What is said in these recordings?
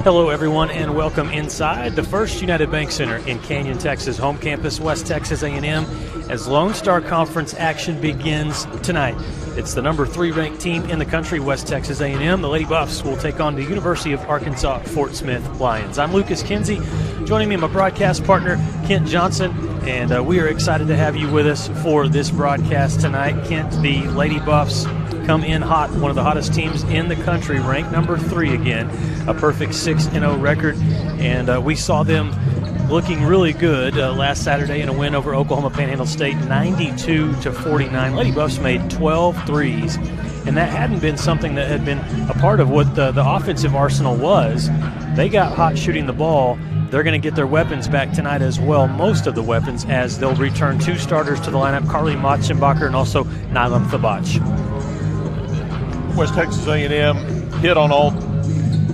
Hello, everyone, and welcome inside the First United Bank Center in Canyon, Texas, home campus, West Texas A&M, as Lone Star Conference action begins tonight. It's the number 3 ranked team in the country, West Texas A&M. The Lady Buffs will take on the University of Arkansas Fort Smith Lions. I'm Lucas Kinsey. Joining me, my broadcast partner, Kent Johnson, and we are excited to have you with us for this broadcast tonight. Kent, the Lady Buffs come in hot, one of the hottest teams in the country, ranked number 3 again, a perfect 6-0 record, and we saw them looking really good last Saturday in a win over Oklahoma Panhandle State, 92-49. Lady Buffs made 12 threes, and that hadn't been something that had been a part of what the offensive arsenal was. They got hot shooting the ball. They're going to get their weapons back tonight as well, most of the weapons, as they'll return 2 starters to the lineup, Carly Motzenbacher and also Nylam Thabach. West Texas A&M hit on all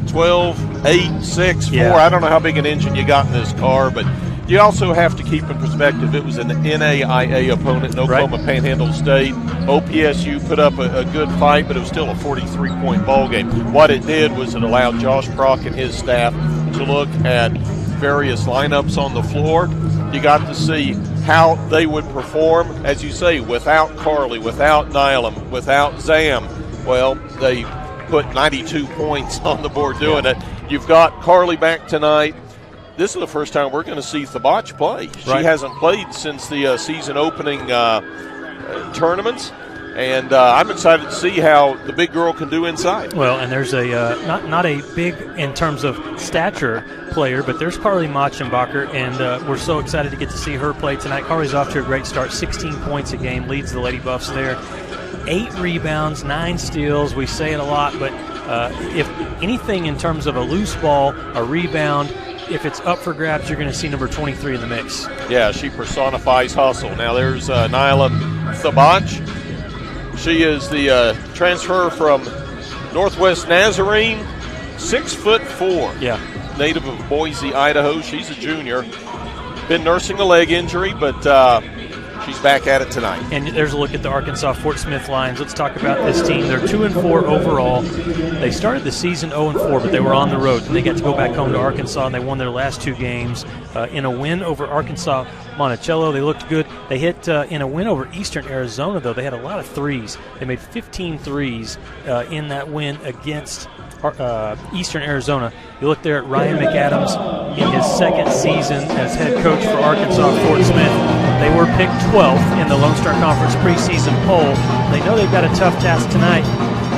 12, 8, 6, 4. Yeah. I don't know how big an engine you got in this car, but you also have to keep in perspective it was an NAIA opponent, Oklahoma Panhandle State. OPSU put up a good fight, but it was still a 43-point ball game. What it did was it allowed Josh Prock and his staff to look at various lineups on the floor. You got to see how they would perform, as you say, without Carly, without Nylam, without Zam. Well, they put 92 points on the board doing it. You've got Carly back tonight. This is the first time we're going to see Thabach play. She hasn't played since the season opening tournaments, and I'm excited to see how the big girl can do inside. Well, and there's a not a big in terms of stature player, but there's Carly Motzenbacher, and we're so excited to get to see her play tonight. Carly's off to a great start, 16 points a game, leads the Lady Buffs there. 8 rebounds, 9 steals. We say it a lot, but if anything in terms of a loose ball, a rebound, if it's up for grabs, you're going to see number 23 in the mix. Yeah, she personifies hustle. Now there's Nylam Thabach. She is the transfer from Northwest Nazarene, 6'4". Yeah. Native of Boise, Idaho. She's a junior. Been nursing a leg injury, but she's back at it tonight. And there's a look at the Arkansas Fort Smith Lions. Let's talk about this team. They're 2-4 overall. They started the season 0-4, but they were on the road, and they got to go back home to Arkansas, and they won their last 2 games. In a win over Arkansas Monticello, they looked good. They hit in a win over Eastern Arizona, though. They had a lot of threes. They made 15 threes in that win against Eastern Arizona. You look there at Ryan McAdams in his 2nd season as head coach for Arkansas Fort Smith. They were picked 12th in the Lone Star Conference preseason poll. They know they've got a tough task tonight,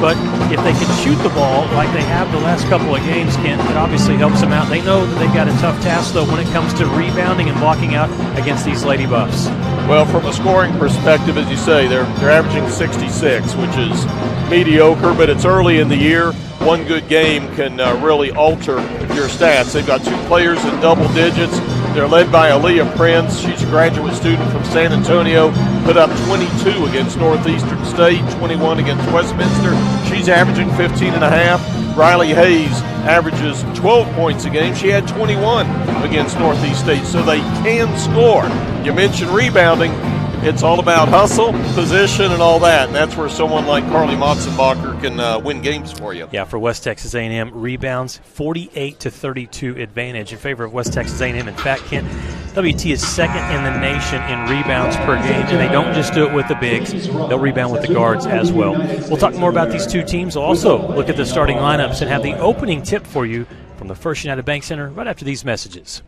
but if they can shoot the ball like they have the last couple of games, Kent, it obviously helps them out. They know that they've got a tough task, though, when it comes to rebounding and blocking out against these Lady Buffs. Well, from a scoring perspective, as you say, they're averaging 66, which is mediocre, but it's early in the year. One good game can really alter your stats. They've got 2 players in double digits. They're led by Aaliyah Prince. She's a graduate student from San Antonio. Put up 22 against Northeastern State, 21 against Westminster. She's averaging 15.5. Riley Hayes averages 12 points a game. She had 21 against Northeast State, so they can score. You mentioned rebounding. It's all about hustle, position, and all that, and that's where someone like Carly Motzenbacher can win games for you. Yeah, for West Texas A&M, rebounds 48-32 advantage in favor of West Texas A&M. In fact, Kent, WT is 2nd in the nation in rebounds per game, and they don't just do it with the bigs. They'll rebound with the guards as well. We'll talk more about these 2 teams. We'll also look at the starting lineups and have the opening tip for you from the First United Bank Center right after these messages.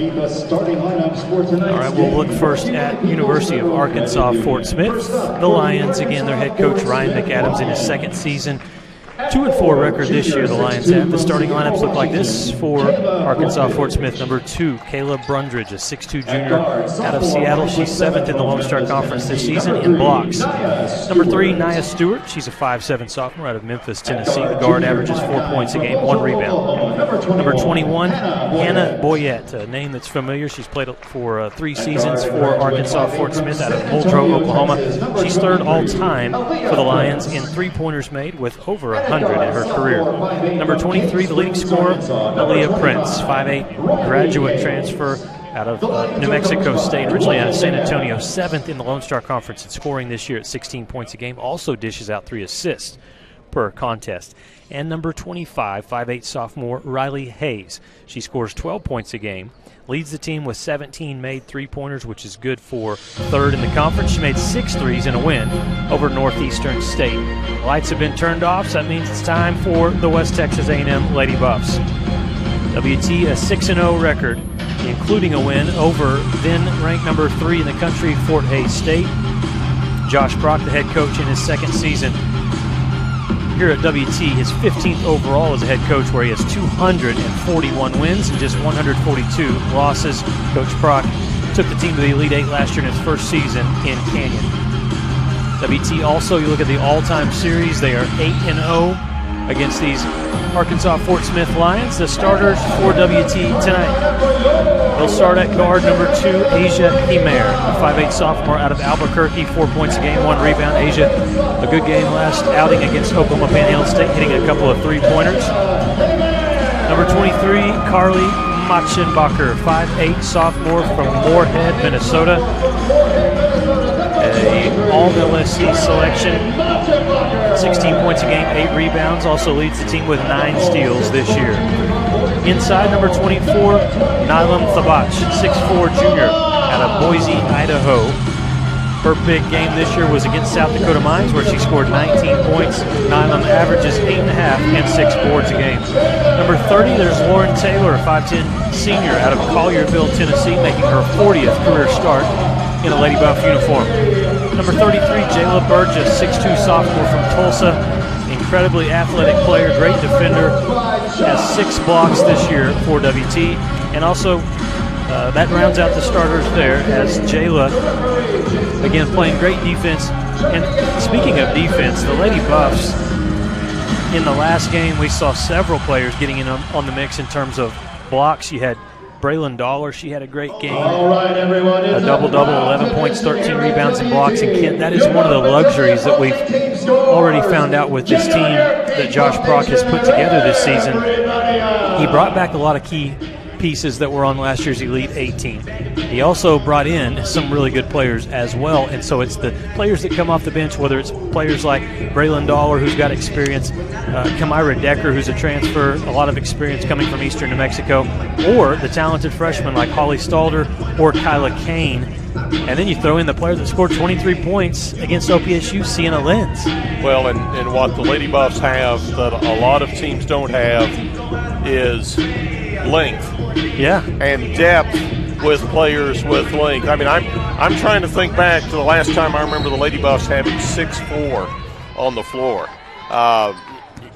All right, we'll look first at University of Arkansas Fort Smith. The Lions, again, their head coach Ryan McAdams in his second season. 2-4 record this year the Lions have. The starting lineups look like this for Arkansas Fort Smith. Number 2, Kayla Brundridge, a 6'2 junior out of Seattle. She's 7th in the Lone Star Conference this season in blocks. Number 3, Nia Stewart. She's a 5'7 sophomore out of Memphis, Tennessee. The guard averages 4 points a game, 1 rebound. Number 21, Hannah Boyette, a name that's familiar. She's played for 3 seasons for Arkansas Fort Smith out of Muldrow, Oklahoma. She's 3rd all-time for the Lions in three-pointers made with over 100 in her career. Number 23, the leading scorer, Aaliyah Prince, 5'8", graduate transfer out of New Mexico State, originally out of San Antonio, 7th in the Lone Star Conference in scoring this year at 16 points a game. Also dishes out 3 assists per contest. And number 25, 5'8 sophomore, Riley Hayes. She scores 12 points a game, leads the team with 17 made three-pointers, which is good for 3rd in the conference. She made 6 threes in a win over Northeastern State. Lights have been turned off, so that means it's time for the West Texas A&M Lady Buffs. WT, a 6-0 record, including a win over then-ranked number 3 in the country, Fort Hays State. Josh Brock, the head coach in his second season here at WT, his 15th overall as a head coach, where he has 241 wins and just 142 losses. Coach Prock took the team to the Elite Eight last year in his first season in Canyon. WT also, you look at the all-time series, they are 8-0 against these Arkansas Fort Smith Lions. The starters for WT tonight. They'll start at guard number 2, Asia Himer, a 5'8 sophomore out of Albuquerque, 4 points a game, 1 rebound. Asia, a good game last outing against Oklahoma Panhandle State, hitting a couple of three-pointers. Number 23, Carly Machenbacher, 5'8 sophomore from Moorhead, Minnesota. A all-LSC selection, 16 points a game, 8 rebounds, also leads the team with 9 steals this year. Inside, number 24, Nylam Thabach, 6'4 junior out of Boise, Idaho. Her big game this year was against South Dakota Mines, where she scored 19 points. Nylam averages 8.5 and 6 boards a game. Number 30, there's Lauren Taylor, a 5'10 senior out of Collierville, Tennessee, making her 40th career start in a Lady Buff uniform. Number 33, Jayla Burgess, 6'2 sophomore from Tulsa. Incredibly athletic player, great defender. Has 6 blocks this year for WT. And also, that rounds out the starters there as Jayla, again, playing great defense. And speaking of defense, the Lady Buffs, in the last game, we saw several players getting in on the mix in terms of blocks. You had Braylon Dollar, she had a great game. A double-double, 11 points, 13 rebounds and blocks. And Kent, that is one of the luxuries that we've already found out with this team that Josh Prock has put together this season. He brought back a lot of key pieces that were on last year's Elite 18. He also brought in some really good players as well, and so it's the players that come off the bench, whether it's players like Braylon Dollar, who's got experience, Kamira Decker, who's a transfer, a lot of experience coming from Eastern New Mexico, or the talented freshmen like Holly Stalder or Kyla Kane. And then you throw in the player that scored 23 points against OPSU, Sienna Lenz. Well, and what the Lady Buffs have that a lot of teams don't have is length. Yeah. And depth with players with length. I mean, I'm trying to think back to the last time I remember the Lady Buffs having 6'4" on the floor. I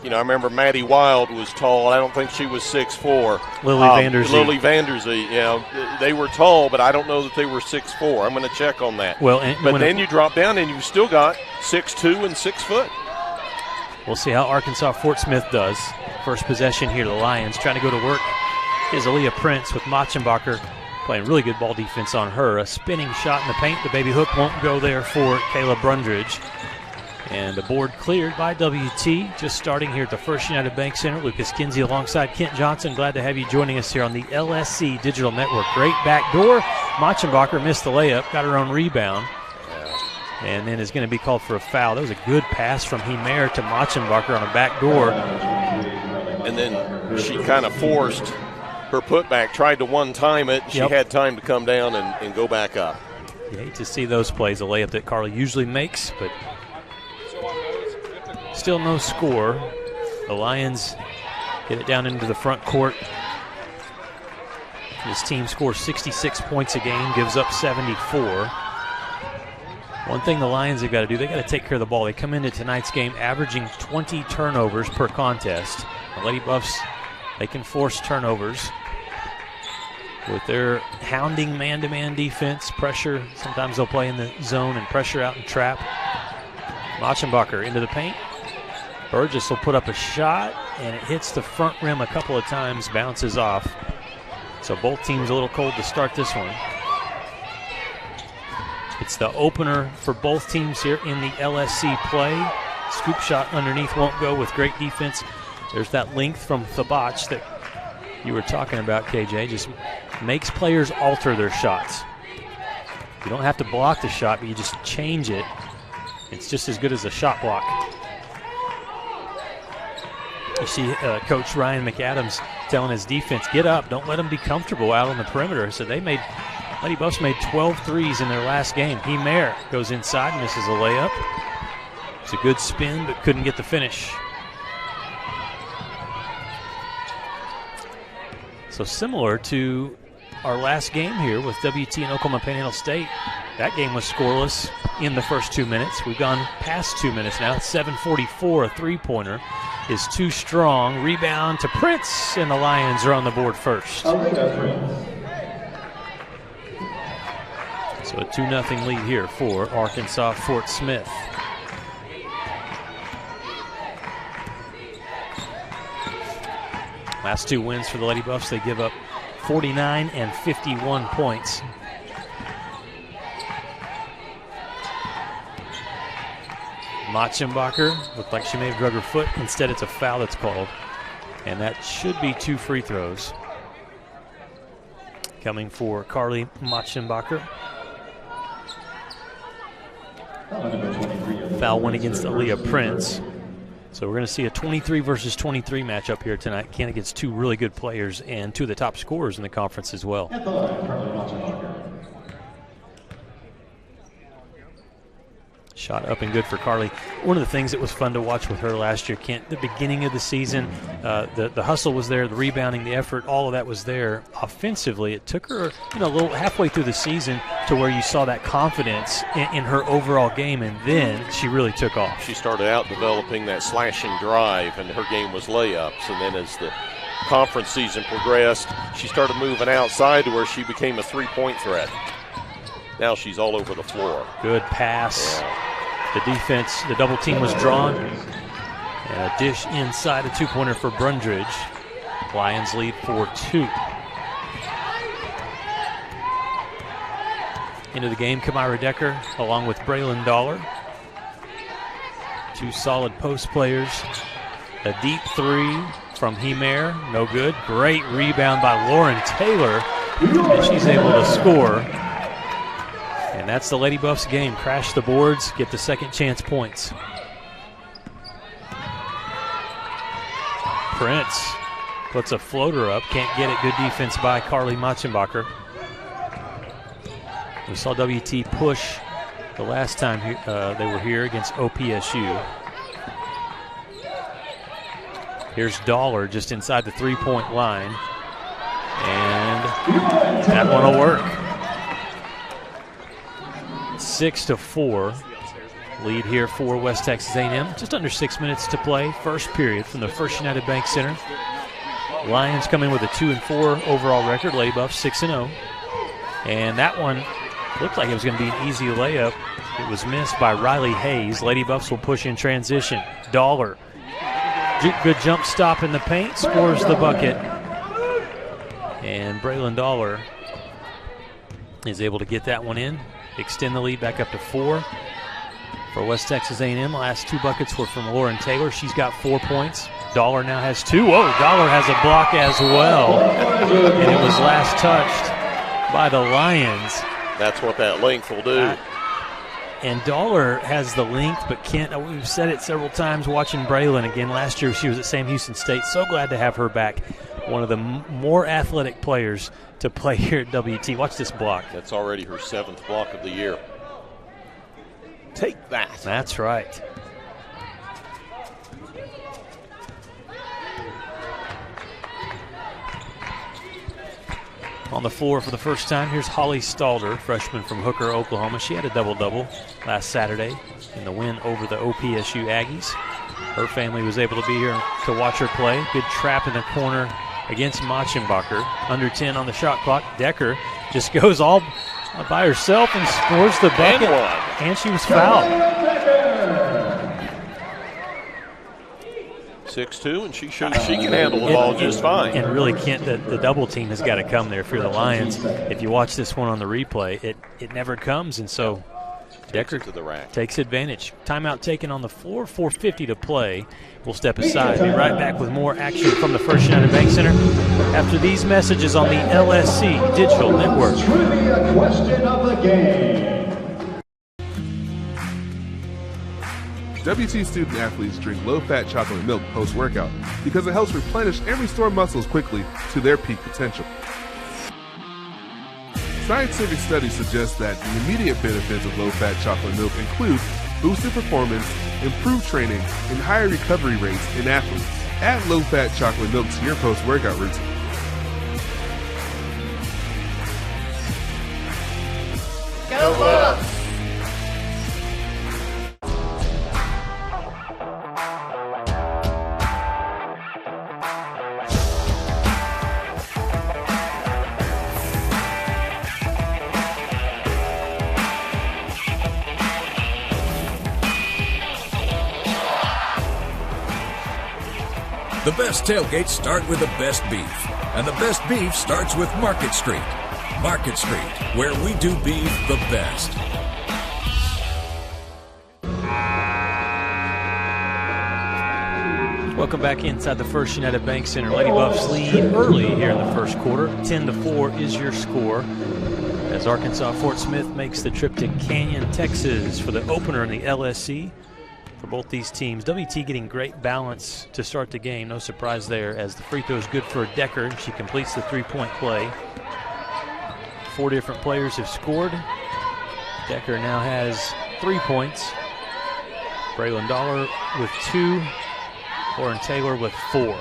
remember Maddie Wild was tall. I don't think she was 6'4". Lily Vanderzee. Lily Vanderzee, they were tall, but I don't know that they were 6'4". I'm going to check on that. Well, but then you drop down and you've still got 6'2" and 6 foot. We'll see how Arkansas Fort Smith does. First possession here to the Lions. Trying to go to work is Aaliyah Prince with Machenbacher playing really good ball defense on her. A spinning shot in the paint. The baby hook won't go there for Kayla Brundridge. And the board cleared by WT. Just starting here at the First United Bank Center. Lucas Kinsey alongside Kent Johnson. Glad to have you joining us here on the LSC Digital Network. Great back door. Machenbacher missed the layup. Got her own rebound. And then is going to be called for a foul. That was a good pass from Himer to Machenbacher on a back door. And then she kind of forced her putback, tried to one-time it. She had time to come down and go back up. You hate to see those plays, a layup that Carly usually makes, but still no score. The Lions get it down into the front court. This team scores 66 points a game, gives up 74. One thing the Lions have got to do, they got to take care of the ball. They come into tonight's game averaging 20 turnovers per contest. The Lady Buffs, they can force turnovers with their hounding man-to-man defense, pressure. Sometimes they'll play in the zone and pressure out and trap. Machenbacher into the paint. Burgess will put up a shot, and it hits the front rim a couple of times, bounces off. So both teams a little cold to start this one. It's the opener for both teams here in the LSC play. Scoop shot underneath won't go with great defense. There's that length from Thabach that you were talking about, KJ. Just makes players alter their shots. You don't have to block the shot, but you just change it. It's just as good as a shot block. You see Coach Ryan McAdams telling his defense, get up, don't let them be comfortable out on the perimeter. So Lady Buffs made 12 threes in their last game. Himer goes inside, misses a layup. It's a good spin, but couldn't get the finish. So similar to our last game here with WT and Oklahoma Panhandle State, that game was scoreless in the first 2 minutes. We've gone past 2 minutes now. It's 7:44. A three-pointer is too strong. Rebound to Prince, and the Lions are on the board first. So a 2-0 lead here for Arkansas Fort Smith. Last two wins for the Lady Buffs, they give up 49 and 51 points. Machenbacher looked like she may have drug her foot. Instead, it's a foul that's called. And that should be 2 free throws. Coming for Carly Machenbacher. Foul went against Aaliyah Prince. So we're going to see a 23 versus 23 matchup here tonight. Again, against two really good players and two of the top scorers in the conference as well. Shot up and good for Carly. One of the things that was fun to watch with her last year, the beginning of the season, the hustle was there, the rebounding, the effort, all of that was there. Offensively, it took her a little halfway through the season to where you saw that confidence in her overall game, and then she really took off. She started out developing that slashing drive, and her game was layups. And then as the conference season progressed, she started moving outside to where she became a three-point threat. Now she's all over the floor. Good pass. Yeah. The defense, the double team was drawn. And a dish inside, a two-pointer for Brundridge. Lions lead 4-2. Into the game, Kamira Decker along with Braylon Dollar. Two solid post players. A deep three from Himer, no good. Great rebound by Lauren Taylor, and she's able to score. And that's the Lady Buffs game. Crash the boards, get the second chance points. Prince puts a floater up, can't get it. Good defense by Carly Machenbacher. We saw WT push the last time they were here against OPSU. Here's Dollar just inside the three-point line. And that one will work. 6-4 lead here for West Texas A&M. Just under 6 minutes to play. First period from the First United Bank Center. Lions come in with a 2-4 overall record. Lady Buffs 6-0. And that one looked like it was going to be an easy layup. It was missed by Riley Hayes. Lady Buffs will push in transition. Dollar. Good jump stop in the paint. Scores the bucket. And Braylon Dollar is able to get that one in. Extend the lead back up to 4 for West Texas A&M. Last two buckets were from Lauren Taylor. She's got 4 points. Dollar now has 2. Whoa, Dollar has a block as well. And it was last touched by the Lions. That's what that length will do. And Dollar has the length, but can't. We've said it several times watching Braylon again. Last year she was at Sam Houston State. So glad to have her back. One of the more athletic players to play here at WT. Watch this block. That's already her 7th block of the year. Take that. That's right. On the floor for the first time, here's Holly Stalder, freshman from Hooker, Oklahoma. She had a double-double last Saturday in the win over the OPSU Aggies. Her family was able to be here to watch her play. Good trap in the corner against Machenbacher. Under 10 on the shot clock. Decker just goes all by herself and scores the bucket. And she was fouled. 6'2", and she shows she can handle the ball just fine. And really can't. The double team has got to come there if you're the Lions. If you watch this one on the replay, it never comes, and so Decker to the rack. Takes advantage. Timeout taken on the floor, 4:50 to play. We'll step aside. Be right back with more action from the First United Bank Center after these messages on the LSC Digital Network. Trivia question of the game. WT student athletes drink low-fat chocolate milk post-workout because it helps replenish and restore muscles quickly to their peak potential. Scientific studies suggest that the immediate benefits of low-fat chocolate milk include boosted performance, improved training, and higher recovery rates in athletes. Add low-fat chocolate milk to your post-workout routine. Go Bucks! The best tailgates start with the best beef, and the best beef starts with Market Street. Market Street, where we do beef the best. Welcome back inside the First United Bank Center. Lady Buffs lead early here in the first quarter. 10-4 is your score as Arkansas Fort Smith makes the trip to Canyon, Texas for the opener in the LSC. For both these teams, WT getting great balance to start the game. No surprise there as the free throw is good for Decker. She completes the three-point play. 4 different players have scored. Decker now has 3 points. Braylon Dollar with 2. Lauren Taylor with 4.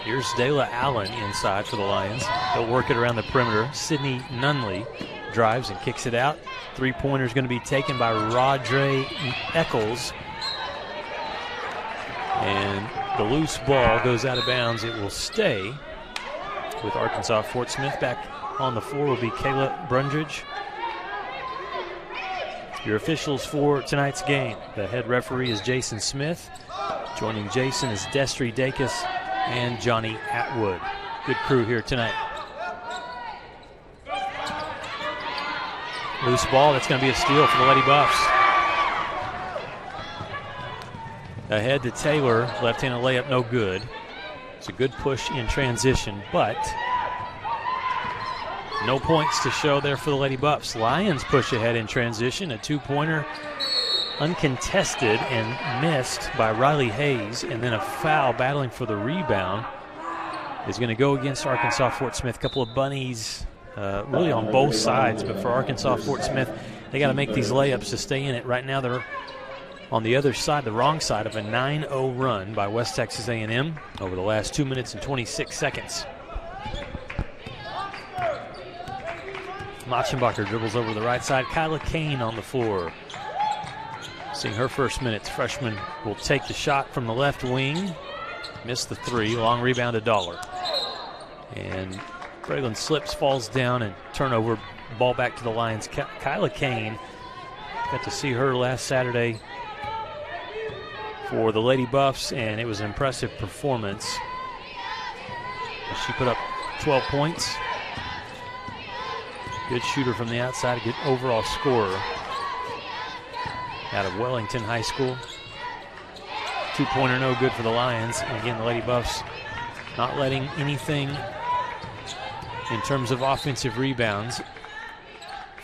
Here's Dayla Allen inside for the Lions. They'll work it around the perimeter. Sydney Nunley drives and kicks it out. Three-pointer is going to be taken by Rodre Eccles. And the loose ball goes out of bounds. It will stay with Arkansas Fort Smith. Back on the floor will be Kayla Brundridge. Your officials for tonight's game. The head referee is Jason Smith. Joining Jason is Destry Dacus and Johnny Atwood. Good crew here tonight. Loose ball, that's going to be a steal for the Lady Buffs. Ahead to Taylor, left-handed layup, no good. It's a good push in transition, but no points to show there for the Lady Buffs. Lions push ahead in transition, a two-pointer uncontested and missed by Riley Hayes, and then a foul battling for the rebound is going to go against Arkansas Fort Smith. A couple of bunnies really on both sides, but for Arkansas Fort Smith, they got to make these layups to stay in it. Right now they're on the other side, the wrong side of a 9-0 run by West Texas A&M over the last 2 minutes and 26 seconds. Machenbacher dribbles over to the right side. Kyla Kane on the floor. Seeing her first minutes, freshman will take the shot from the left wing. Missed the three. Long rebound to Dollar. And Braylon slips, falls down, and turnover. Ball back to the Lions. Kyla Kane, got to see her last Saturday for the Lady Buffs, and it was an impressive performance. She put up 12 points. Good shooter from the outside, a good overall scorer out of Wellington High School. Two-pointer no good for the Lions. And again, the Lady Buffs not letting anything in terms of offensive rebounds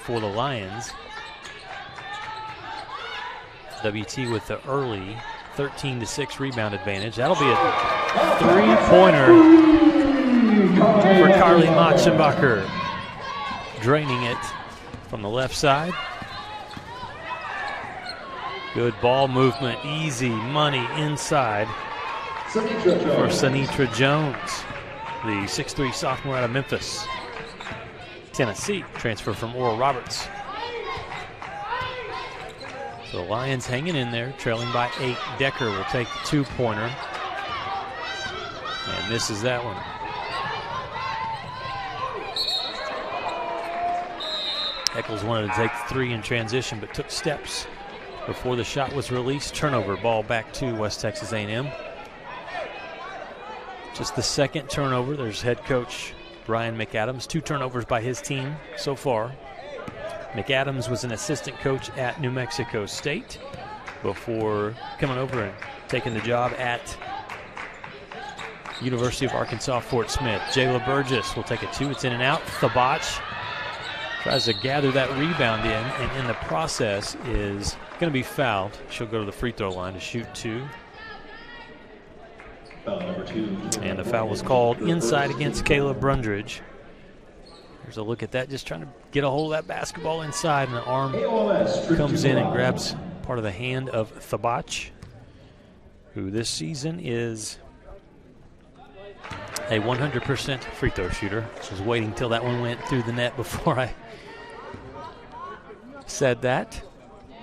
for the Lions. WT with the early 13-6 rebound advantage. That'll be a three-pointer for Carly Machenbacher. Draining it from the left side. Good ball movement, easy money inside for Sanitra Jones, the 6'3" sophomore out of Memphis. Tennessee, transfer from Oral Roberts. So the Lions hanging in there, trailing by 8. Decker will take the two-pointer. And misses that one. Eccles wanted to take the 3 in transition, but took steps before the shot was released. Turnover, ball back to West Texas A&M. Just the second turnover. There's head coach Brian McAdams. 2 turnovers by his team so far. McAdams was an assistant coach at New Mexico State before coming over and taking the job at University of Arkansas Fort Smith. Jayla Burgess will take a 2. It's in and out. Thabach tries to gather that rebound in, and in the process is going to be fouled. She'll go to the free throw line to shoot 2. Foul number 2. And the foul was called inside against Kayla Brundridge. There's a look at that, just trying to get a hold of that basketball inside, and the arm comes in and grabs part of the hand of Thabach, who this season is a 100% free throw shooter. I was waiting until that one went through the net before I said that.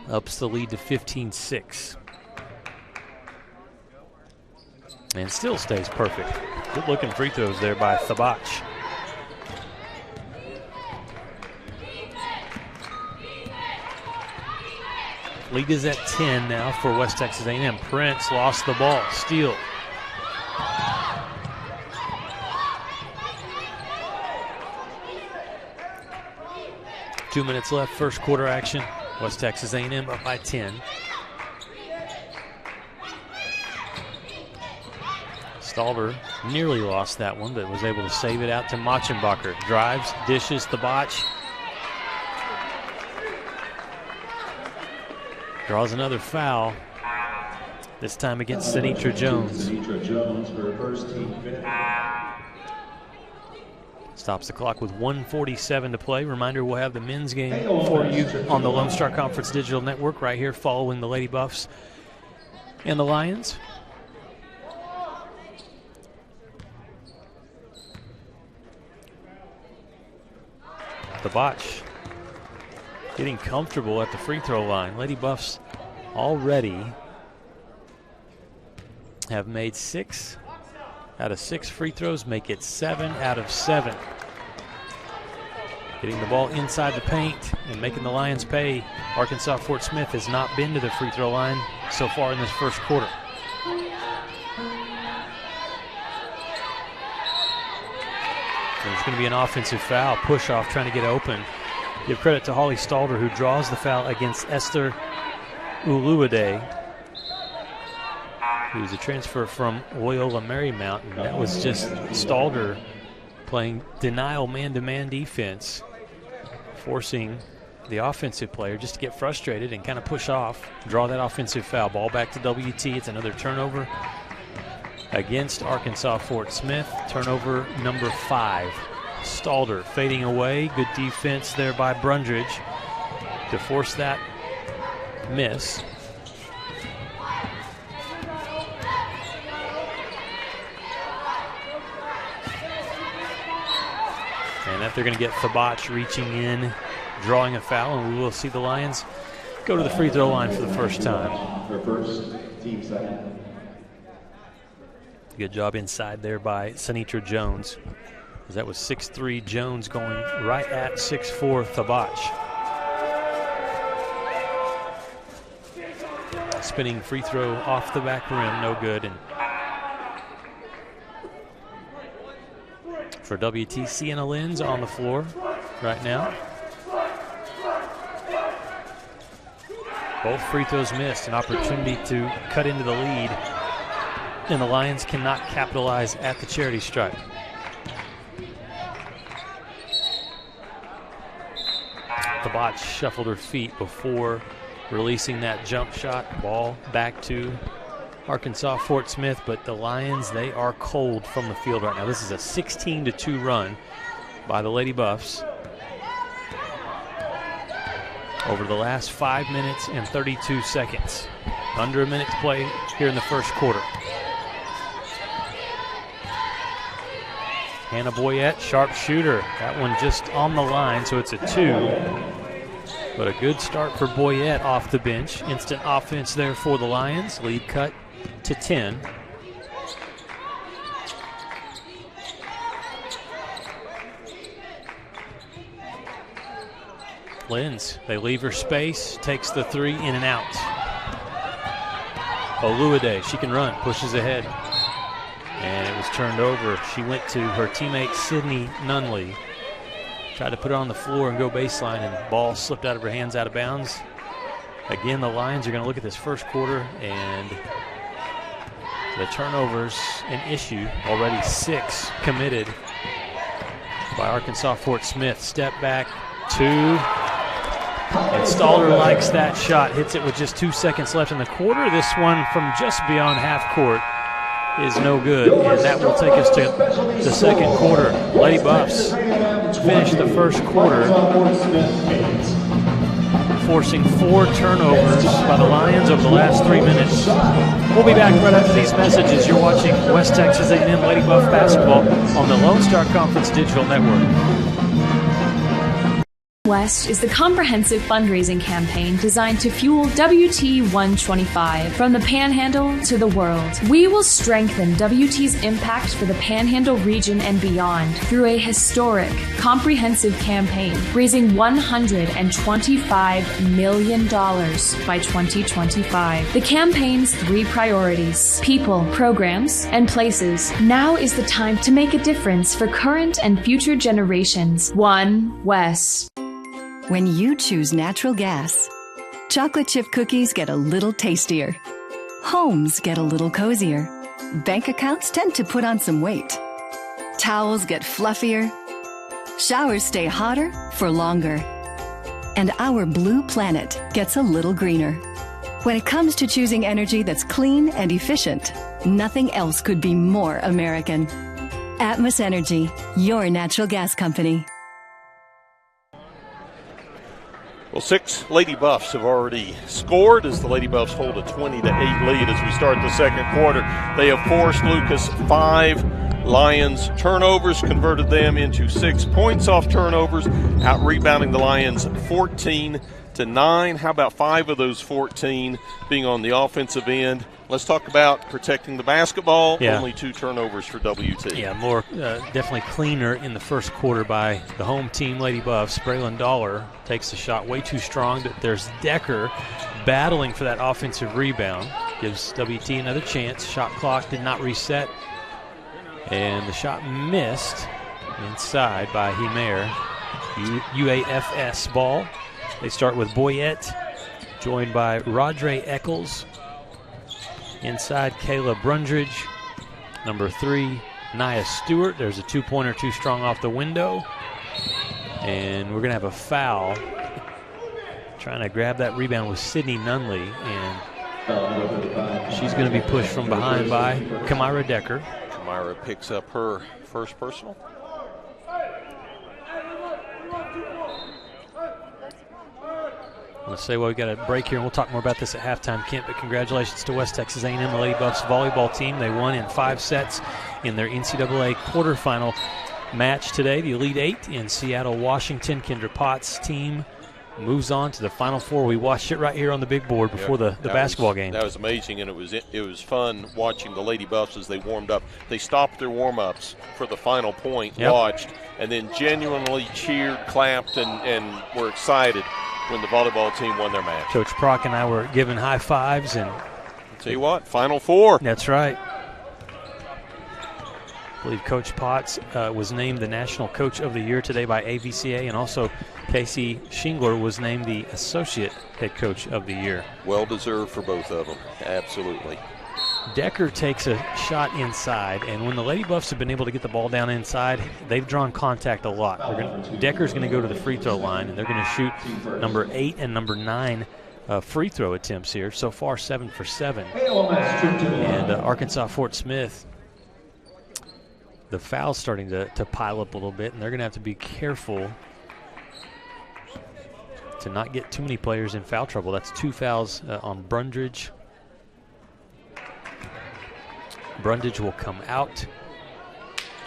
Ups the lead to 15-6. And still stays perfect. Good looking free throws there by Thabach. Lead is at 10 now for West Texas A&M. Prince lost the ball. Steal. Two minutes left, first quarter action. West Texas A&M up by 10. Stalder nearly lost that one, but was able to save it out to Machenbacher. Drives, dishes, Thabach. Draws another foul, this time against Sinitra Jones. Sinitra Jones for her first team fifth. Stops the clock with 1:47 to play. Reminder, we'll have the men's game for you on the Lone Star Conference Digital Network right here following the Lady Buffs and the Lions. Thabach getting comfortable at the free throw line. Lady Buffs already have made 6 out of 6 free throws, make it 7 out of 7. Getting the ball inside the paint and making the Lions pay. Arkansas Fort Smith has not been to the free throw line so far in this first quarter. There's going to be an offensive foul, push off, trying to get open. Give credit to Holly Stalder, who draws the foul against Esther Uluwade, who's a transfer from Loyola Marymount. And that was just Stalder playing denial man-to-man defense, forcing the offensive player just to get frustrated and kind of push off, draw that offensive foul. Ball back to WT. It's another turnover against Arkansas Fort Smith. Turnover number 5. Stalder fading away. Good defense there by Brundridge to force that miss. And that they're going to get Thabach reaching in, drawing a foul, and we will see the Lions go to the free throw line for the first time. Her first, team second. Good job inside there by Sinitra Jones. That was 6'3" Jones going right at 6'4" Thabach. Spinning free throw off the back rim, no good. And for WT, Sienna Lenz on the floor right now. Both free throws missed, an opportunity to cut into the lead, and the Lions cannot capitalize at the charity stripe. Thabach shuffled her feet before releasing that jump shot. Ball back to Arkansas Fort Smith, but the Lions, they are cold from the field right now. This is a 16-2 run by the Lady Buffs over the last 5 minutes and 32 seconds. Under a minute to play here in the first quarter. Hannah Boyette, sharpshooter. That one just on the line, so it's a 2. But a good start for Boyette off the bench. Instant offense there for the Lions. Lead cut to 10. Lenz, they leave her space, takes the 3 in and out. Oluwade, she can run, pushes ahead. And it was turned over. She went to her teammate Sydney Nunley. Tried to put it on the floor and go baseline, and the ball slipped out of her hands out of bounds. Again, the Lions are going to look at this first quarter, and the turnovers an issue. Already 6 committed by Arkansas Fort Smith. Step back, 2. And Stalder likes that shot. Hits it with just 2 seconds left in the quarter. This one from just beyond half court is no good, and that will take us to the second quarter. Lady Buffs finish the first quarter forcing 4 turnovers by the Lions over the last 3 minutes. We'll be back right after these messages. You're watching West Texas A&M Lady Buff basketball on the Lone Star Conference Digital Network. West is the comprehensive fundraising campaign designed to fuel WT 125 from the Panhandle to the world. We will strengthen WT's impact for the Panhandle region and beyond through a historic, comprehensive campaign raising $125 million by 2025. The campaign's 3 priorities: people, programs, and places. Now is the time to make a difference for current and future generations. One West. When you choose natural gas, chocolate chip cookies get a little tastier. Homes get a little cozier. Bank accounts tend to put on some weight. Towels get fluffier. Showers stay hotter for longer. And our blue planet gets a little greener. When it comes to choosing energy that's clean and efficient, nothing else could be more American. Atmos Energy, your natural gas company. Well, 6 Lady Buffs have already scored as the Lady Buffs hold a 20-8 lead as we start the second quarter. They have forced Lucas 5 Lions turnovers, converted them into 6 points off turnovers, out-rebounding the Lions 14-9. How about 5 of those 14 being on the offensive end? Let's talk about protecting the basketball. Yeah. Only 2 turnovers for WT. Yeah, more definitely cleaner in the first quarter by the home team, Lady Buffs. Braylon Dollar takes the shot way too strong, but there's Decker battling for that offensive rebound. Gives WT another chance. Shot clock did not reset, and the shot missed inside by Himer. UAFS ball. They start with Boyette, joined by Rodre Eccles. Inside, Kayla Brundridge. Number 3, Nia Stewart. There's a 2-pointer too strong off the window. And we're going to have a foul. Trying to grab that rebound with Sydney Nunley. And she's going to be pushed from behind by Kamira Decker. Kamira picks up her first personal. I'm going to say, well, we got a break here, and we'll talk more about this at halftime, Kent, but congratulations to West Texas A&M, the Lady Buffs volleyball team. They won in 5 sets in their NCAA quarterfinal match today. The Elite 8 in Seattle, Washington. Kendra Potts' team moves on to the Final Four. We watched it right here on the big board before the basketball game. That was amazing, and it was fun watching the Lady Buffs as they warmed up. They stopped their warm-ups for the final point, watched, and then genuinely cheered, clapped, and were excited when the volleyball team won their match. Coach Prock and I were giving high fives. And tell you what, Final Four. That's right. I believe Coach Potts was named the National Coach of the Year today by AVCA, and also Casey Shingler was named the Associate Head Coach of the Year. Well deserved for both of them, absolutely. Decker takes a shot inside, and when the Lady Buffs have been able to get the ball down inside, they've drawn contact a lot. Decker's going to go to the free throw line, and they're going to shoot number 8 and number 9 free throw attempts here. So far, 7 for 7. And Arkansas Fort Smith, the foul's starting to pile up a little bit, and they're going to have to be careful to not get too many players in foul trouble. That's 2 fouls on Brundridge. Brundage will come out.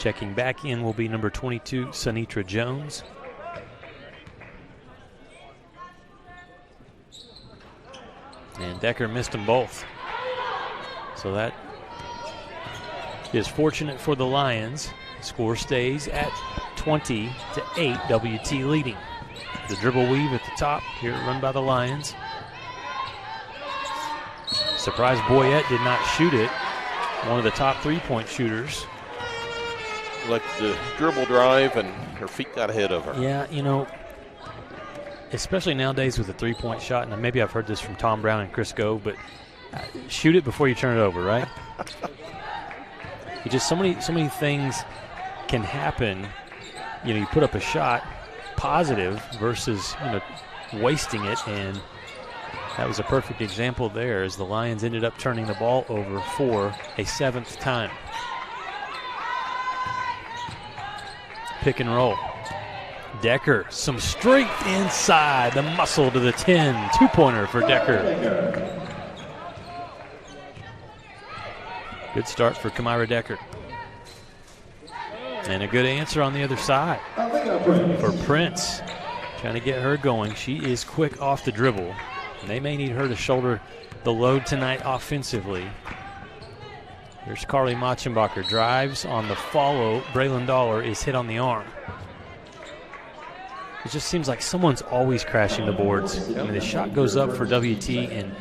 Checking back in will be number 22, Sanitra Jones. And Decker missed them both. So that is fortunate for the Lions. Score stays at 20-8, WT leading. The dribble weave at the top here, run by the Lions. Surprise Boyette did not shoot it. One of the top three-point shooters. Like the dribble drive, and her feet got ahead of her. Yeah, you know, especially nowadays with a three-point shot, and maybe I've heard this from Tom Brown and Chris Gove, but shoot it before you turn it over, right? You just so many things can happen. You know, you put up a shot positive versus, you know, wasting it, and that was a perfect example there as the Lions ended up turning the ball over for a seventh time. Pick and roll. Decker, some strength inside, the muscle to the 10. Two-pointer for Decker. Good start for Kamira Decker. And a good answer on the other side for Prince. Trying to get her going. She is quick off the dribble. And they may need her to shoulder the load tonight offensively. There's Carly Machenbacher. Drives on the follow. Braylon Dollar is hit on the arm. It just seems like someone's always crashing the boards. I mean, the shot goes up for WT, and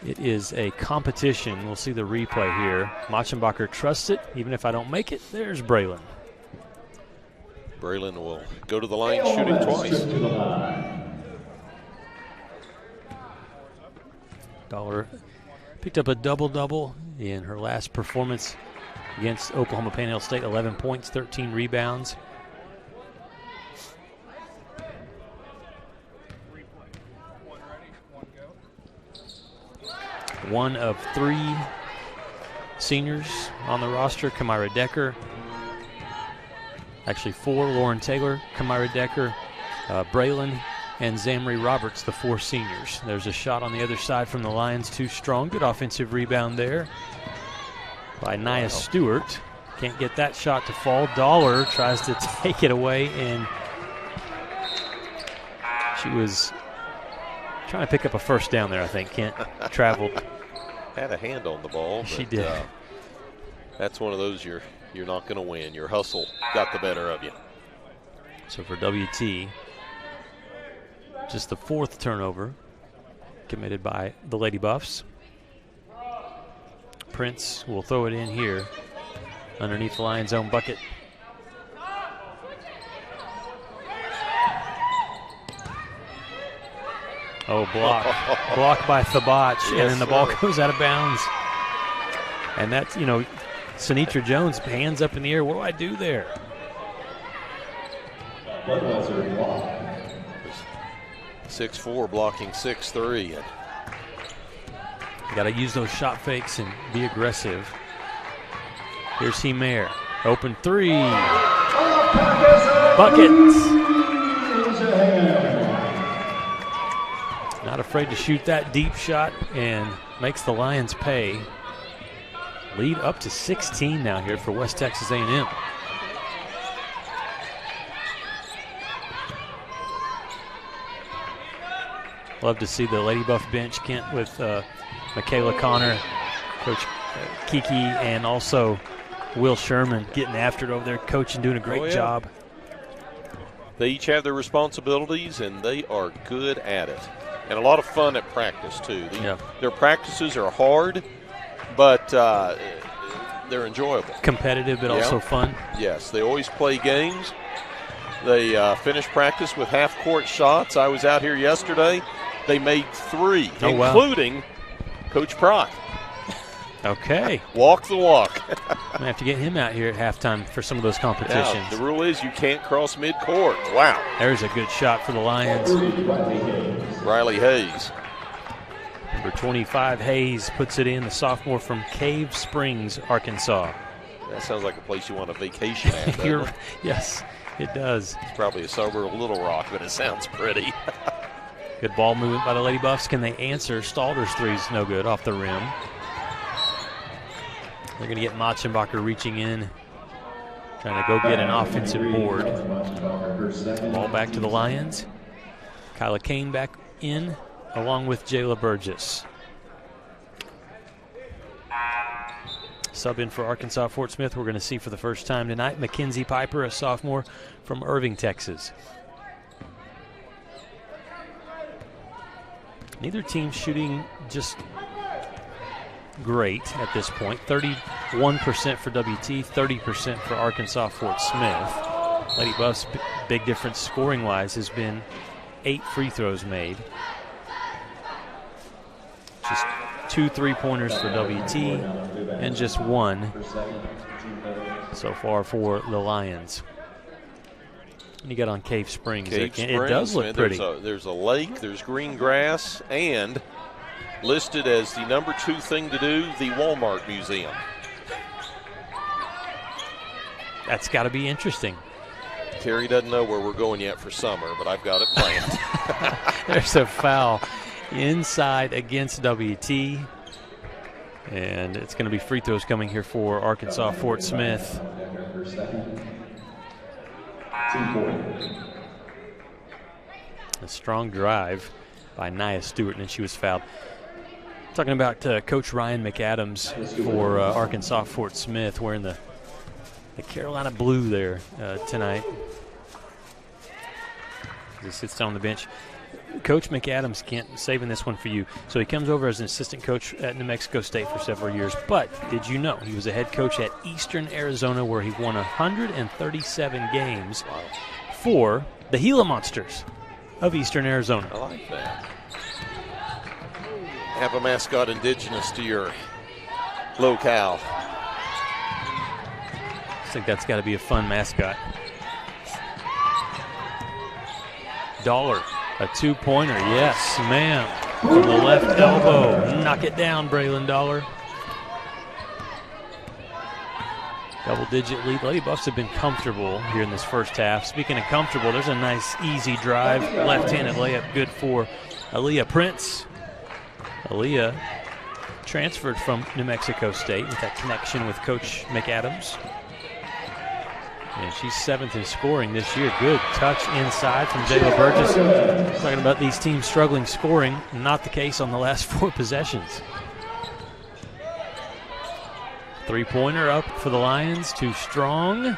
it is a competition. We'll see the replay here. Machenbacher trusts it. Even if I don't make it, there's Braylon. Braylon will go to the line shooting twice. Dollar picked up a double-double in her last performance against Oklahoma Panhandle State. 11 points, 13 rebounds. One of three seniors on the roster, Kamira Decker. Actually four, Lauren Taylor, Kamira Decker, Braylon, and Zamri Roberts, the four seniors. There's a shot on the other side from the Lions, too strong. Good offensive rebound there by Nia Stewart. Can't get that shot to fall. Dollar tries to take it away, and she was trying to pick up a first down there, I think. Kent traveled. Had a hand on the ball. She did. That's one of those you're not going to win. Your hustle got the better of you. So for WT, just the fourth turnover committed by the Lady Buffs. Prince will throw it in here underneath the Lions' own bucket. Oh, blocked by Thabach, yes, and then the ball goes out of bounds. And that's, you know, Sanitra Jones, hands up in the air. What do I do there? 6'4", blocking 6'3". Got to use those shot fakes and be aggressive. Here's Himer. Open three. Buckets. Not afraid to shoot that deep shot and makes the Lions pay. Lead up to 16 now here for West Texas A&M. Love to see the Lady Buff bench, Kent, with Michaela Connor, Coach Kiki, and also Will Sherman getting after it over there, coaching, doing a great job. They each have their responsibilities, and they are good at it. And a lot of fun at practice, too. Their practices are hard, but they're enjoyable. Competitive, but also fun. Yes, they always play games. They finish practice with half-court shots. I was out here yesterday. They made 3, including Coach Pratt. Okay. Walk the walk. I'm going to have to get him out here at halftime for some of those competitions. Now, the rule is you can't cross midcourt. Wow. There's a good shot for the Lions. Riley Hayes. Number 25, Hayes, puts it in, the sophomore from Cave Springs, Arkansas. That sounds like a place you want a vacation at, doesn't it? Yes, it does. It's probably a suburb of Little Rock, but it sounds pretty. Good ball movement by the Lady Buffs. Can they answer? Stalder's three's no good off the rim. They're going to get Machenbacher reaching in trying to go get an offensive board. Ball back to the Lions. Kyla Kane back in, along with Jayla Burgess. Sub in for Arkansas Fort Smith, we're going to see for the first time tonight, Mackenzie Piper, a sophomore from Irving, Texas. Neither team shooting just great at this point. 31% for WT, 30% for Arkansas Fort Smith. Lady Buff's big difference scoring-wise has been 8 free throws made. Just 2 3-pointers for WT and just 1 so far for the Lions. And you got on Cave Springs. Cave Springs, it does look pretty. There's a lake, there's green grass, and listed as the number 2 thing to do, the Walmart Museum. That's got to be interesting. Terry doesn't know where we're going yet for summer, but I've got it planned. There's a foul inside against WT. And it's going to be free throws coming here for Arkansas Fort Smith. A strong drive by Nia Stewart, and then she was fouled. Talking about Coach Ryan McAdams for Arkansas Fort Smith, wearing the Carolina blue there tonight. He sits down on the bench. Coach McAdams saving this one for you. So he comes over as an assistant coach at New Mexico State for several years. But did you know he was a head coach at Eastern Arizona, where he won 137 games for the Gila Monsters of Eastern Arizona. I like that. Have a mascot indigenous to your locale. I think that's got to be a fun mascot. Dollar, a 2-pointer. Yes, ma'am. From the left elbow. Knock it down, Braylon Dollar. Double-digit lead. Lady Buffs have been comfortable here in this first half. Speaking of comfortable, there's a nice, easy drive. Left-handed layup, good for Aaliyah Prince. Aaliyah transferred from New Mexico State with that connection with Coach McAdams. And she's 7th in scoring this year. Good touch inside from Jayla Burgess. Talking about these teams struggling scoring. Not the case on the last 4 possessions. 3-pointer up for the Lions. Too strong.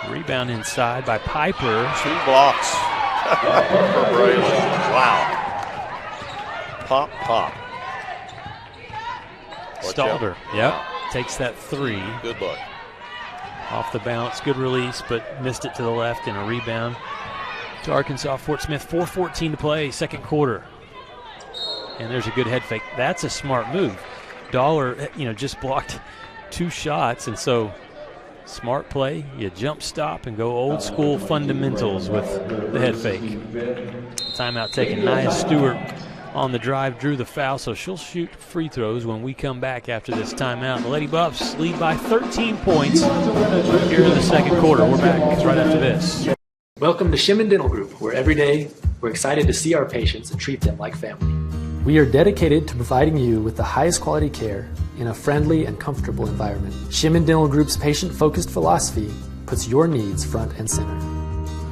Rebound inside by Piper. 2 blocks for Braylon. Wow. Pop, pop. Stalled her. Yep. Takes that 3. Good look. Off the bounce, good release, but missed it to the left, and a rebound to Arkansas Fort Smith. 4:14 to play, second quarter. And there's a good head fake. That's a smart move. Dollar, just blocked 2 shots, and so smart play. You jump stop and go old school fundamentals with the head fake. Timeout taken. Nia Stewart on the drive, drew the foul, so she'll shoot free throws when we come back after this timeout. The Lady Buffs lead by 13 points here in the second quarter. We're back right after this. Welcome to Shimon Dental Group, where every day we're excited to see our patients and treat them like family. We are dedicated to providing you with the highest quality care in a friendly and comfortable environment. Shimon Dental Group's patient-focused philosophy puts your needs front and center.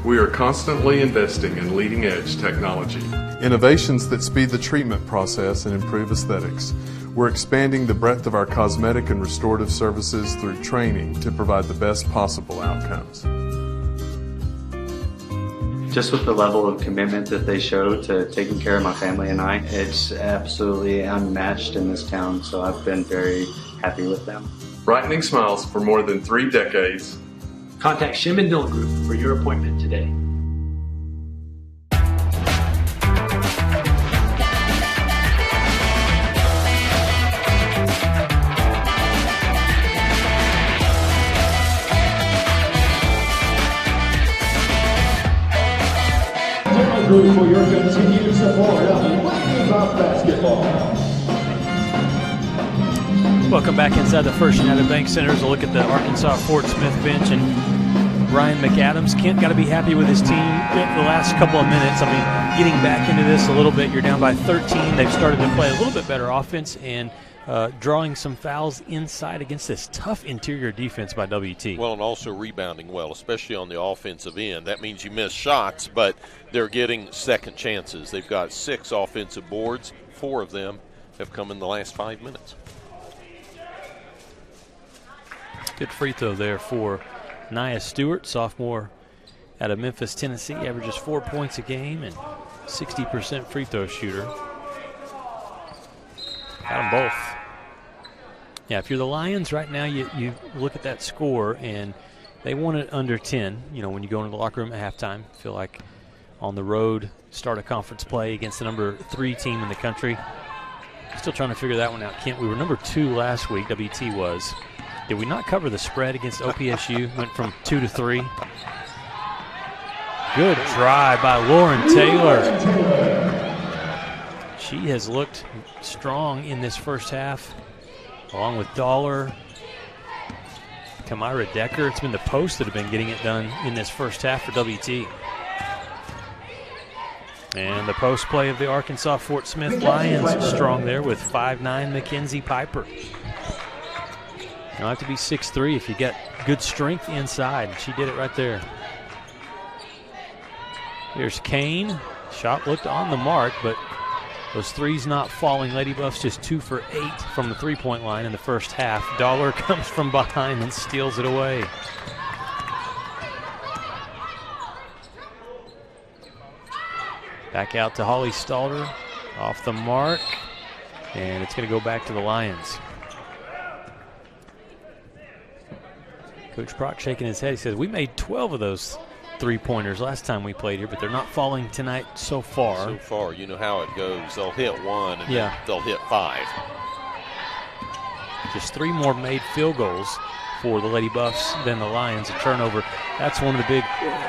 We are constantly investing in leading-edge technology. Innovations that speed the treatment process and improve aesthetics. We're expanding the breadth of our cosmetic and restorative services through training to provide the best possible outcomes. Just with the level of commitment that they show to taking care of my family and I, it's absolutely unmatched in this town, so I've been very happy with them. Brightening smiles for more than 3 decades. Contact Shimon Dental Group for your appointment today. Group for your continued support of Lightning Buff basketball. Welcome back inside the First United Bank Center. A look at the Arkansas Fort Smith bench and Ryan McAdams. Kent got to be happy with his team the last couple of minutes. I mean, getting back into this a little bit. You're down by 13. They've started to play a little bit better offense, and drawing some fouls inside against this tough interior defense by WT. Well, and also rebounding well, especially on the offensive end. That means you miss shots, but they're getting second chances. They've got 6 offensive boards. 4 of them have come in the last 5 minutes. Good free throw there for Nia Stewart, sophomore out of Memphis, Tennessee. Averages 4 points a game and 60% free throw shooter. Got them both. Yeah, if you're the Lions right now, you look at that score, and they want it under 10. You know, when you go into the locker room at halftime, feel like on the road, start a conference play against the number 3 team in the country. Still trying to figure that one out, Kent. We were number 2 last week, WT was. Did we not cover the spread against OPSU? Went from 2 to 3. Good drive by Lauren Taylor. She has looked strong in this first half, along with Dollar, Kamira Decker. It's been the posts that have been getting it done in this first half for WT. And the post play of the Arkansas Fort Smith Lions strong there with 5'9" Mackenzie Piper. You don't have to be 6'3" if you get good strength inside. She did it right there. Here's Kane. Shot looked on the mark, but those threes not falling. Lady Buffs just 2 for 8 from the three-point line in the first half. Dollar comes from behind and steals it away. Back out to Holly Stalder. Off the mark. And it's going to go back to the Lions. Coach Prock shaking his head. He says, we made 12 of those three-pointers last time we played here, but they're not falling tonight so far. So far, you know how it goes. They'll hit 1 and then they'll hit 5. Just 3 more made field goals for the Lady Buffs than the Lions. A turnover. That's one of the big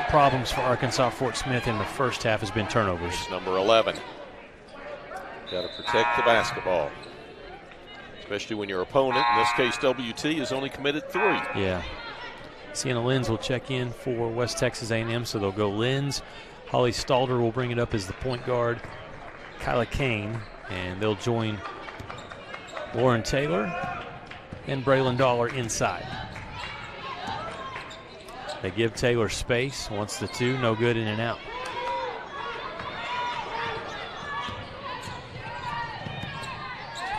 problems for Arkansas Fort Smith in the first half has been turnovers. It's number 11. Got to protect the basketball, especially when your opponent, in this case WT, has only committed 3. Yeah. Sienna Lenz will check in for West Texas A&M, so they'll go Lenz. Holly Stalder will bring it up as the point guard. Kyla Kane, and they'll join Lauren Taylor and Braylon Dollar inside. They give Taylor space, wants the 2, no good, in and out.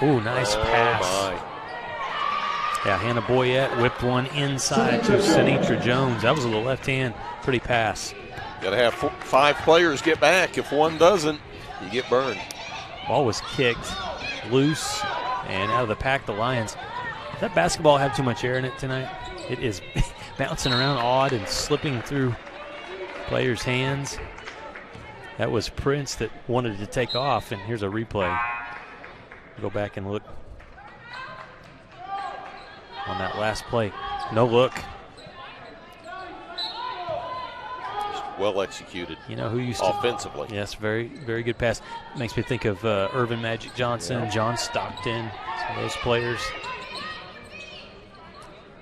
Ooh, nice pass. My. Yeah, Hannah Boyette whipped one inside to Sinitra Jones. That was a little left-hand pretty pass. Got to have 5 players get back. If one doesn't, you get burned. Ball was kicked loose and out of the pack, the Lions. Does that basketball have too much air in it tonight? It is bouncing around odd and slipping through players' hands. That was Prince that wanted to take off, and here's a replay. Go back and look on that last play. No look. Just well executed. You know who used to offensively? Yes, very, very good pass. Makes me think of Irvin Magic Johnson, John Stockton, some of those players.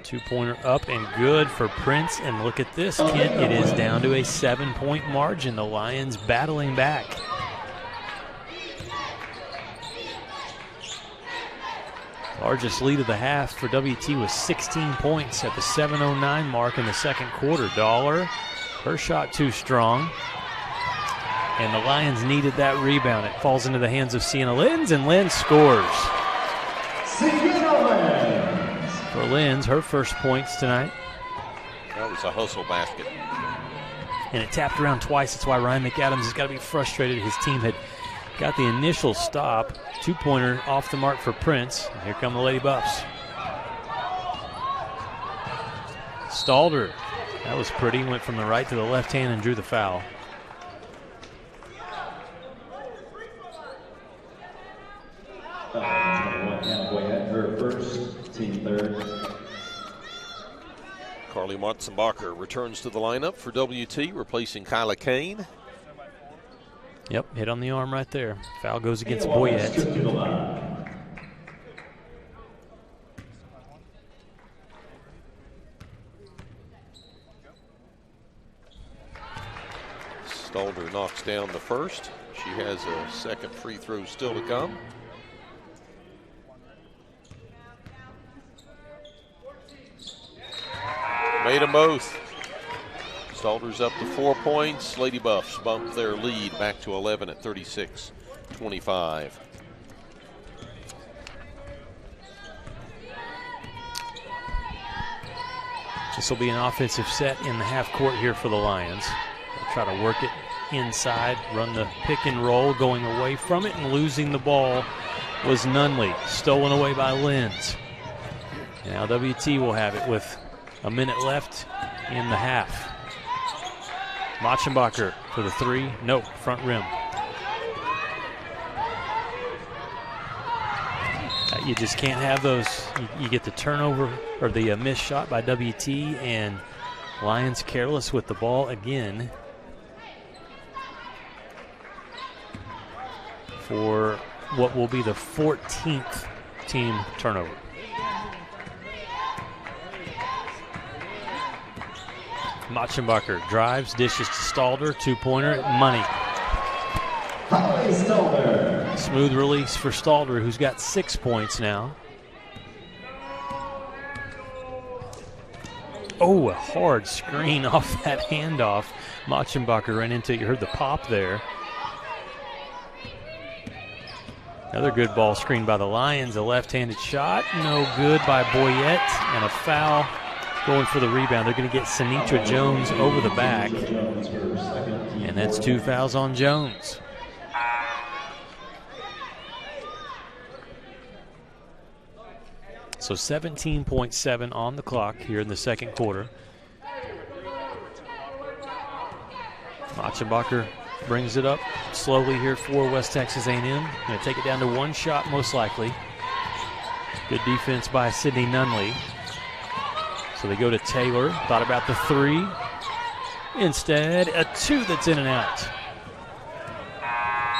2-pointer up and good for Prince. And look at this, Kent. It is down to a 7-point margin. The Lions battling back. Largest lead of the half for WT was 16 points at the 7:09 mark in the second quarter. Dollar, her shot too strong. And the Lions needed that rebound. It falls into the hands of Sienna Lenz, and Lenz scores. For Lenz, her first points tonight. That was a hustle basket. And it tapped around twice. That's why Ryan McAdams has got to be frustrated. His team had got the initial stop. 2-pointer off the mark for Prince. And here come the Lady Buffs. Stalder. That was pretty. Went from the right to the left hand and drew the foul. Her first, team third. Carly Motzenbacher returns to the lineup for WT, replacing Kyla Kane. Yep, hit on the arm right there. Foul goes against Boyette. Stalder knocks down the first. She has a second free throw still to come. Made them both. Stalder's up to 4 points. Lady Buffs bump their lead back to 11 at 36-25. This will be an offensive set in the half court here for the Lions. They'll try to work it inside, run the pick and roll, going away from it and losing the ball was Nunley. Stolen away by Lenz. Now WT will have it with a minute left in the half. Machenbacher for the three. Nope, front rim. You just can't have those. You get the turnover or the missed shot by WT, and Lions careless with the ball again for what will be the 14th team turnover. Machenbacher drives, dishes to Stalder, two-pointer, money. Smooth release for Stalder, who's got 6 points now. Oh, a hard screen off that handoff. Machenbacher ran into it. You heard the pop there. Another good ball screen by the Lions. A left-handed shot, no good by Boyette, and a foul going for the rebound. They're going to get Sinitra Jones over the back, and that's 2 fouls on Jones. So 17.7 on the clock here in the second quarter. Machenbacher brings it up slowly here for West Texas A&M. Going to take it down to one shot most likely. Good defense by Sidney Nunley. So they go to Taylor. Thought about the three. Instead, a two that's in and out.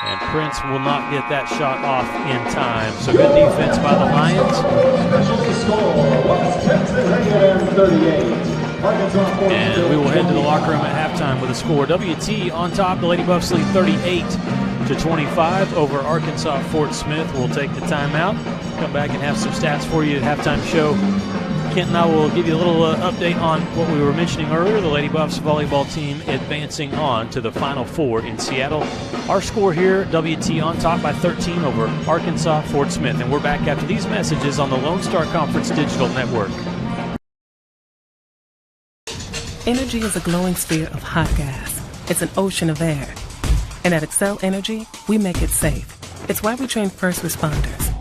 And Prince will not get that shot off in time. So good defense by the Lions. And we will head to the locker room at halftime with a score. WT on top. The Lady Buffs lead 38-25 over Arkansas Fort Smith. We'll take the timeout. Come back and have some stats for you at halftime show. Kent and I will give you a little update on what we were mentioning earlier, the Lady Buffs volleyball team advancing on to the Final Four in Seattle. Our score here, WT on top by 13 over Arkansas Fort Smith. And we're back after these messages on the Lone Star Conference Digital Network. Energy is a glowing sphere of hot gas. It's an ocean of air. And at Excel Energy, we make it safe. It's why we train first responders.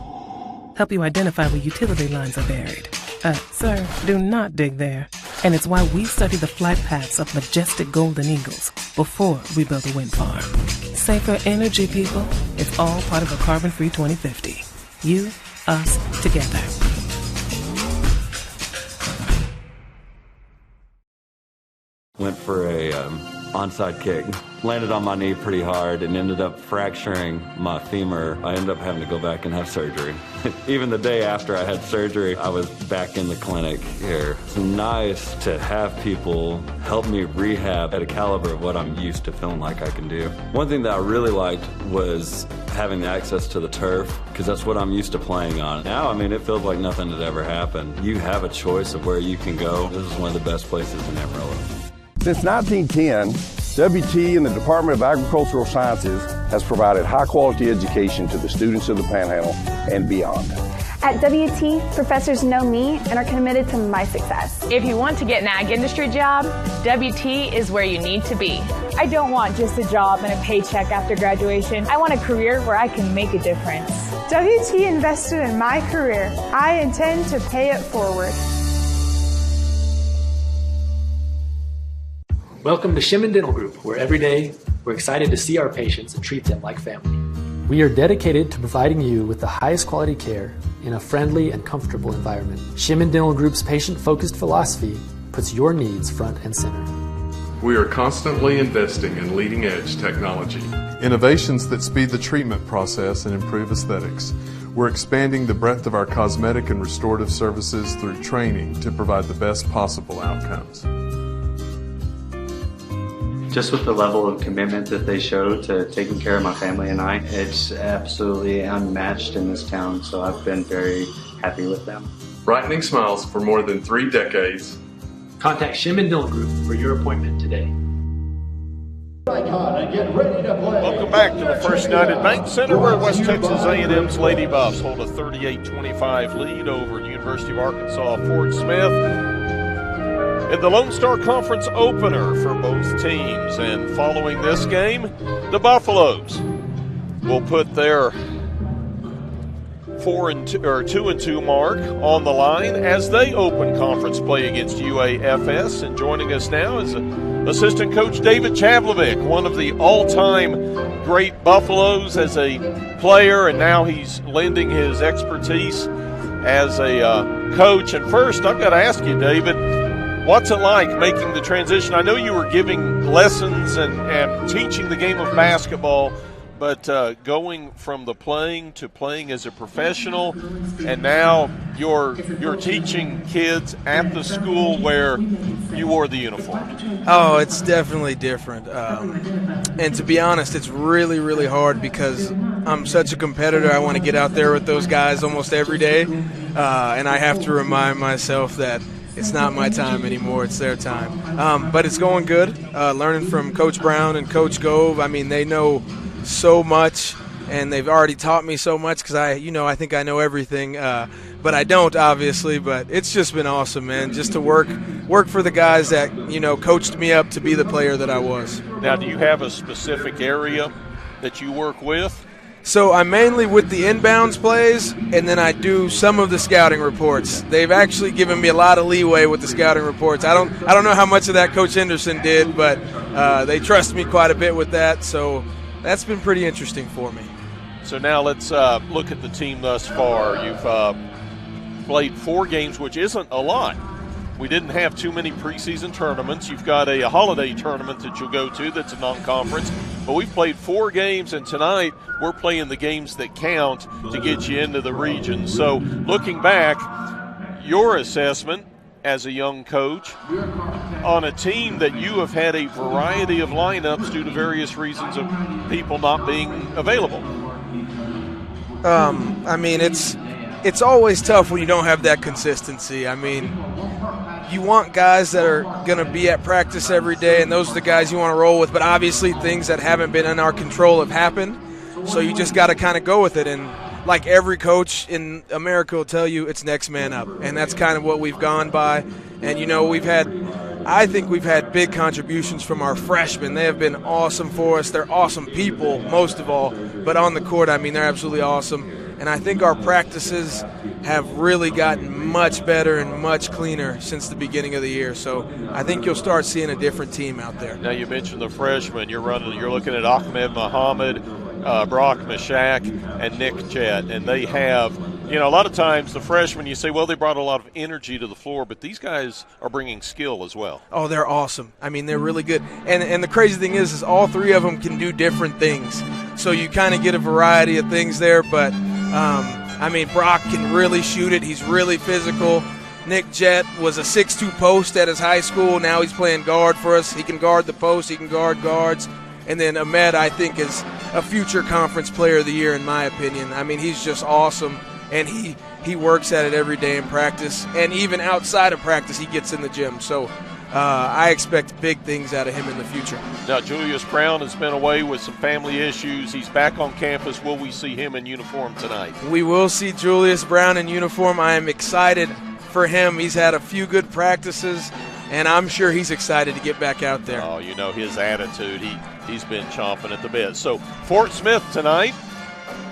Help you identify where utility lines are buried. Sir, do not dig there. And it's why we study the flight paths of majestic golden eagles before we build a wind farm. Safer energy, people. It's all part of a carbon-free 2050. You, us, together. Went for a onside kick. Landed on my knee pretty hard and ended up fracturing my femur. I ended up having to go back and have surgery. Even the day after I had surgery, I was back in the clinic here. It's nice to have people help me rehab at a caliber of what I'm used to feeling like I can do. One thing that I really liked was having the access to the turf, because that's what I'm used to playing on. Now, I mean, it feels like nothing had ever happened. You have a choice of where you can go. This is one of the best places in Amarillo. Since 1910, WT and the Department of Agricultural Sciences has provided high-quality education to the students of the Panhandle and beyond. At WT, professors know me and are committed to my success. If you want to get an ag industry job, WT is where you need to be. I don't want just a job and a paycheck after graduation. I want a career where I can make a difference. WT invested in my career. I intend to pay it forward. Welcome to Shimon Dental Group, where every day we're excited to see our patients and treat them like family. We are dedicated to providing you with the highest quality care in a friendly and comfortable environment. Shimon Dental Group's patient-focused philosophy puts your needs front and center. We are constantly investing in leading-edge technology. Innovations that speed the treatment process and improve aesthetics. We're expanding the breadth of our cosmetic and restorative services through training to provide the best possible outcomes. Just with the level of commitment that they show to taking care of my family and I, it's absolutely unmatched in this town, so I've been very happy with them. Brightening smiles for more than 3 decades. Contact Shim & Dillon Group for your appointment today. Welcome back to the First United Bank Center, where West Texas A&M's Lady Buffs hold a 38-25 lead over the University of Arkansas Fort Smith in the Lone Star Conference opener for both teams. And following this game, the Buffaloes will put their 2-2 mark on the line as they open conference play against UAFS. And joining us now is assistant coach David Chavlovic, one of the all-time great Buffaloes as a player, and now he's lending his expertise as a coach. And first, I've got to ask you, David, what's it like making the transition? I know you were giving lessons and teaching the game of basketball, but going from the playing to playing as a professional, and now you're teaching kids at the school where you wore the uniform. Oh, it's definitely different. And to be honest, it's really, really hard because I'm such a competitor. I want to get out there with those guys almost every day, and I have to remind myself that it's not my time anymore, it's their time. But it's going good. Learning from Coach Brown and Coach Gove, I mean, they know so much, and they've already taught me so much because I think I know everything, but I don't, obviously. But it's just been awesome, man, just to work for the guys that coached me up to be the player that I was. Now, do you have a specific area that you work with? So I'm mainly with the inbounds plays, and then I do some of the scouting reports. They've actually given me a lot of leeway with the scouting reports. I don't know how much of that Coach Henderson did, but they trust me quite a bit with that. So that's been pretty interesting for me. So now let's look at the team thus far. You've played 4 games, which isn't a lot. We didn't have too many preseason tournaments. You've got a holiday tournament that you'll go to that's a non-conference. But we've played 4 games, and tonight we're playing the games that count to get you into the region. So looking back, your assessment as a young coach on a team that you have had a variety of lineups due to various reasons of people not being available. I mean, it's always tough when you don't have that consistency. I mean, you want guys that are going to be at practice every day, and those are the guys you want to roll with. But obviously things that haven't been in our control have happened, so you just got to kind of go with it. And like every coach in America will tell you, it's next man up, and that's kind of what we've gone by. And, I think we've had big contributions from our freshmen. They have been awesome for us. They're awesome people, most of all. But on the court, I mean, they're absolutely awesome. And I think our practices have really gotten much better and much cleaner since the beginning of the year. So I think you'll start seeing a different team out there. Now, you mentioned the freshmen. You're looking at Ahmed Muhammad, Brock Mashak, and Nick Jett. And they have, a lot of times the freshmen, you say, well, they brought a lot of energy to the floor, but these guys are bringing skill as well. Oh, they're awesome. I mean, they're really good. And the crazy thing is all 3 of them can do different things. So you kind of get a variety of things there, but Brock can really shoot it. He's really physical. Nick Jett was a 6'2 post at his high school. Now he's playing guard for us. He can guard the post. He can guard guards. And then Ahmed, I think, is a future conference player of the year, in my opinion. I mean, he's just awesome, and he works at it every day in practice. And even outside of practice, he gets in the gym. So I expect big things out of him in the future. Now, Julius Brown has been away with some family issues. He's back on campus. Will we see him in uniform tonight? We will see Julius Brown in uniform. I am excited for him. He's had a few good practices, and I'm sure he's excited to get back out there. Oh, his attitude. He's been chomping at the bit. So Fort Smith tonight.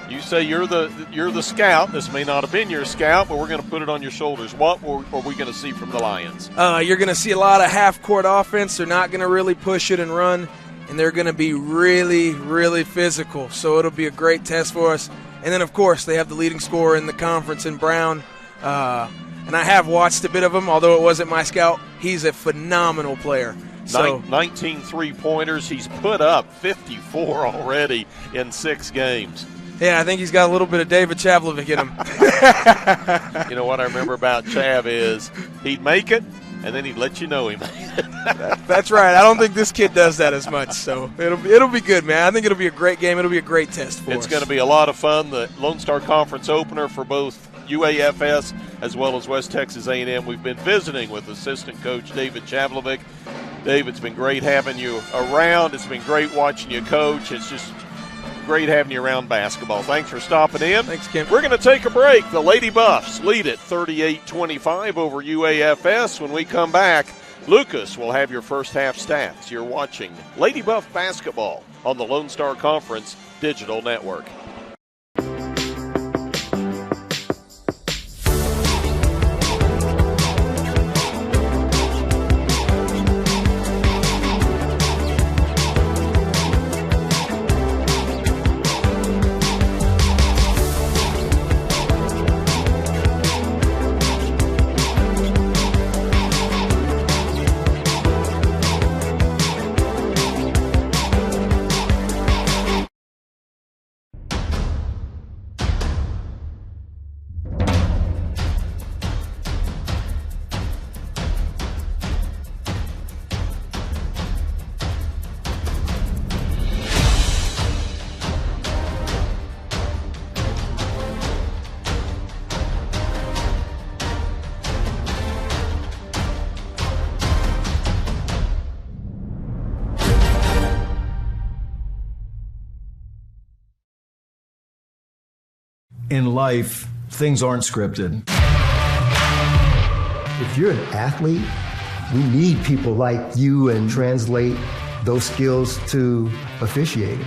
You say you're the scout. This may not have been your scout, but we're going to put it on your shoulders. What are we going to see from the Lions? You're going to see a lot of half-court offense. They're not going to really push it and run, and they're going to be really, really physical. So it'll be a great test for us. And then, of course, they have the leading scorer in the conference in Brown. And I have watched a bit of him, although it wasn't my scout. He's a phenomenal player. So 19 three-pointers. He's put up 54 already in 6 games. Yeah, I think he's got a little bit of David Chavlovic in him. You know what I remember about Chav is he'd make it, and then he'd let you know he made it. That's right. I don't think this kid does that as much, so it'll be good, man. I think it'll be a great game. It'll be a great test for us. It's going to be a lot of fun. The Lone Star Conference opener for both UAFS as well as West Texas A&M. We've been visiting with assistant coach David Chavlovic. Dave, it's been great having you around. It's been great watching you coach. It's just great having you around basketball. Thanks for stopping in. Thanks, Kim. We're going to take a break. The Lady Buffs lead at 38-25 over UAFS. When we come back, Lucas will have your first half stats. You're watching Lady Buff basketball on the Lone Star Conference Digital Network. In life, things aren't scripted. If you're an athlete, we need people like you and translate those skills to officiating.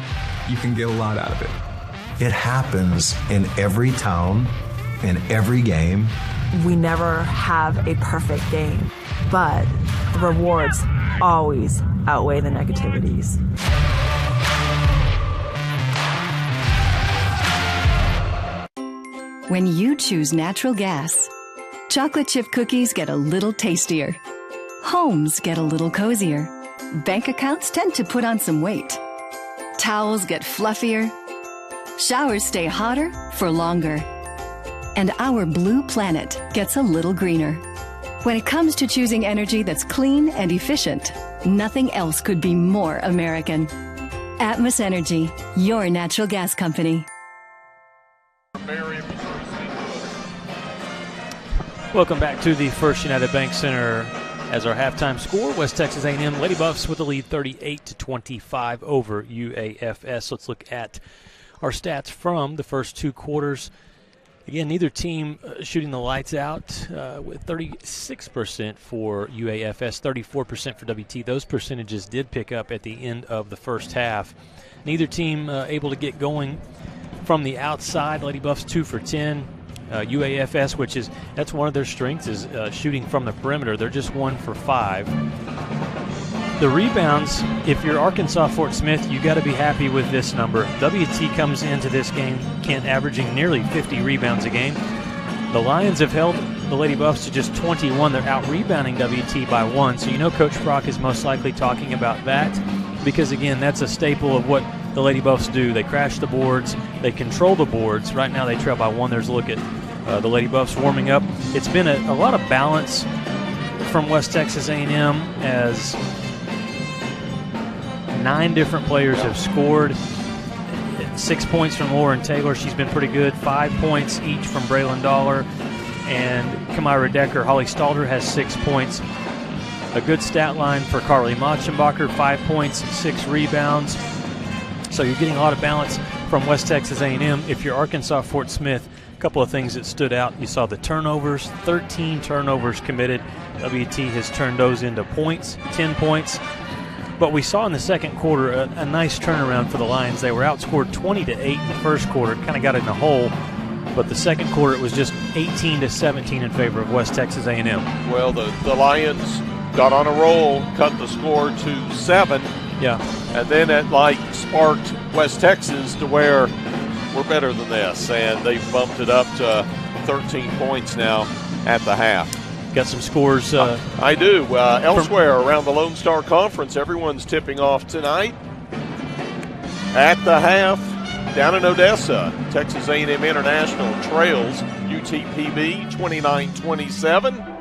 You can get a lot out of it. It happens in every town, in every game. We never have a perfect game, but the rewards always outweigh the negativities. When you choose natural gas, chocolate chip cookies get a little tastier. Homes get a little cozier. Bank accounts tend to put on some weight. Towels get fluffier. Showers stay hotter for longer. And our blue planet gets a little greener. When it comes to choosing energy that's clean and efficient, nothing else could be more American. Atmos Energy, your natural gas company. Welcome back to the First United Bank Center. As our halftime score, West Texas A&M Lady Buffs with the lead 38-25 over UAFS. Let's look at our stats from the first two quarters. Again, neither team shooting the lights out with 36% for UAFS, 34% for WT. Those percentages did pick up at the end of the first half. Neither team able to get going from the outside. Lady Buffs 2 for 10. UAFS, that's one of their strengths, is shooting from the perimeter. They're just 1 for 5. The rebounds, if you're Arkansas Fort Smith, you got to be happy with this number. WT comes into this game, Kent, averaging nearly 50 rebounds a game. The Lions have held the Lady Buffs to just 21. They're out-rebounding WT by 1, so you know Coach Brock is most likely talking about that because, again, that's a staple of what the Lady Buffs do. They crash the boards. They control the boards. Right now they trail by 1. There's a look at the Lady Buffs warming up. It's been a lot of balance from West Texas A&M as 9 different players have scored. 6 points from Lauren Taylor. She's been pretty good. 5 points each from Braylon Dollar. And Kamira Decker. Holly Stalder has 6 points. A good stat line for Carly Mochenbacher. 5 points, 6 rebounds. So you're getting a lot of balance from West Texas A&M. If you're Arkansas Fort Smith, a couple of things that stood out. You saw the turnovers, 13 turnovers committed. WT has turned those into points, 10 points. But we saw in the second quarter a nice turnaround for the Lions. They were outscored 20-8 in the first quarter, kind of got in a hole. But the second quarter, it was just 18-17 in favor of West Texas A&M. Well, the Lions got on a roll, cut the score to 7. Yeah. And then it sparked West Texas to where we're better than this. And they've bumped it up to 13 points now at the half. Got some scores. I do. Elsewhere around the Lone Star Conference, everyone's tipping off tonight. At the half, down in Odessa, Texas A&M International trails UTPB 29-27.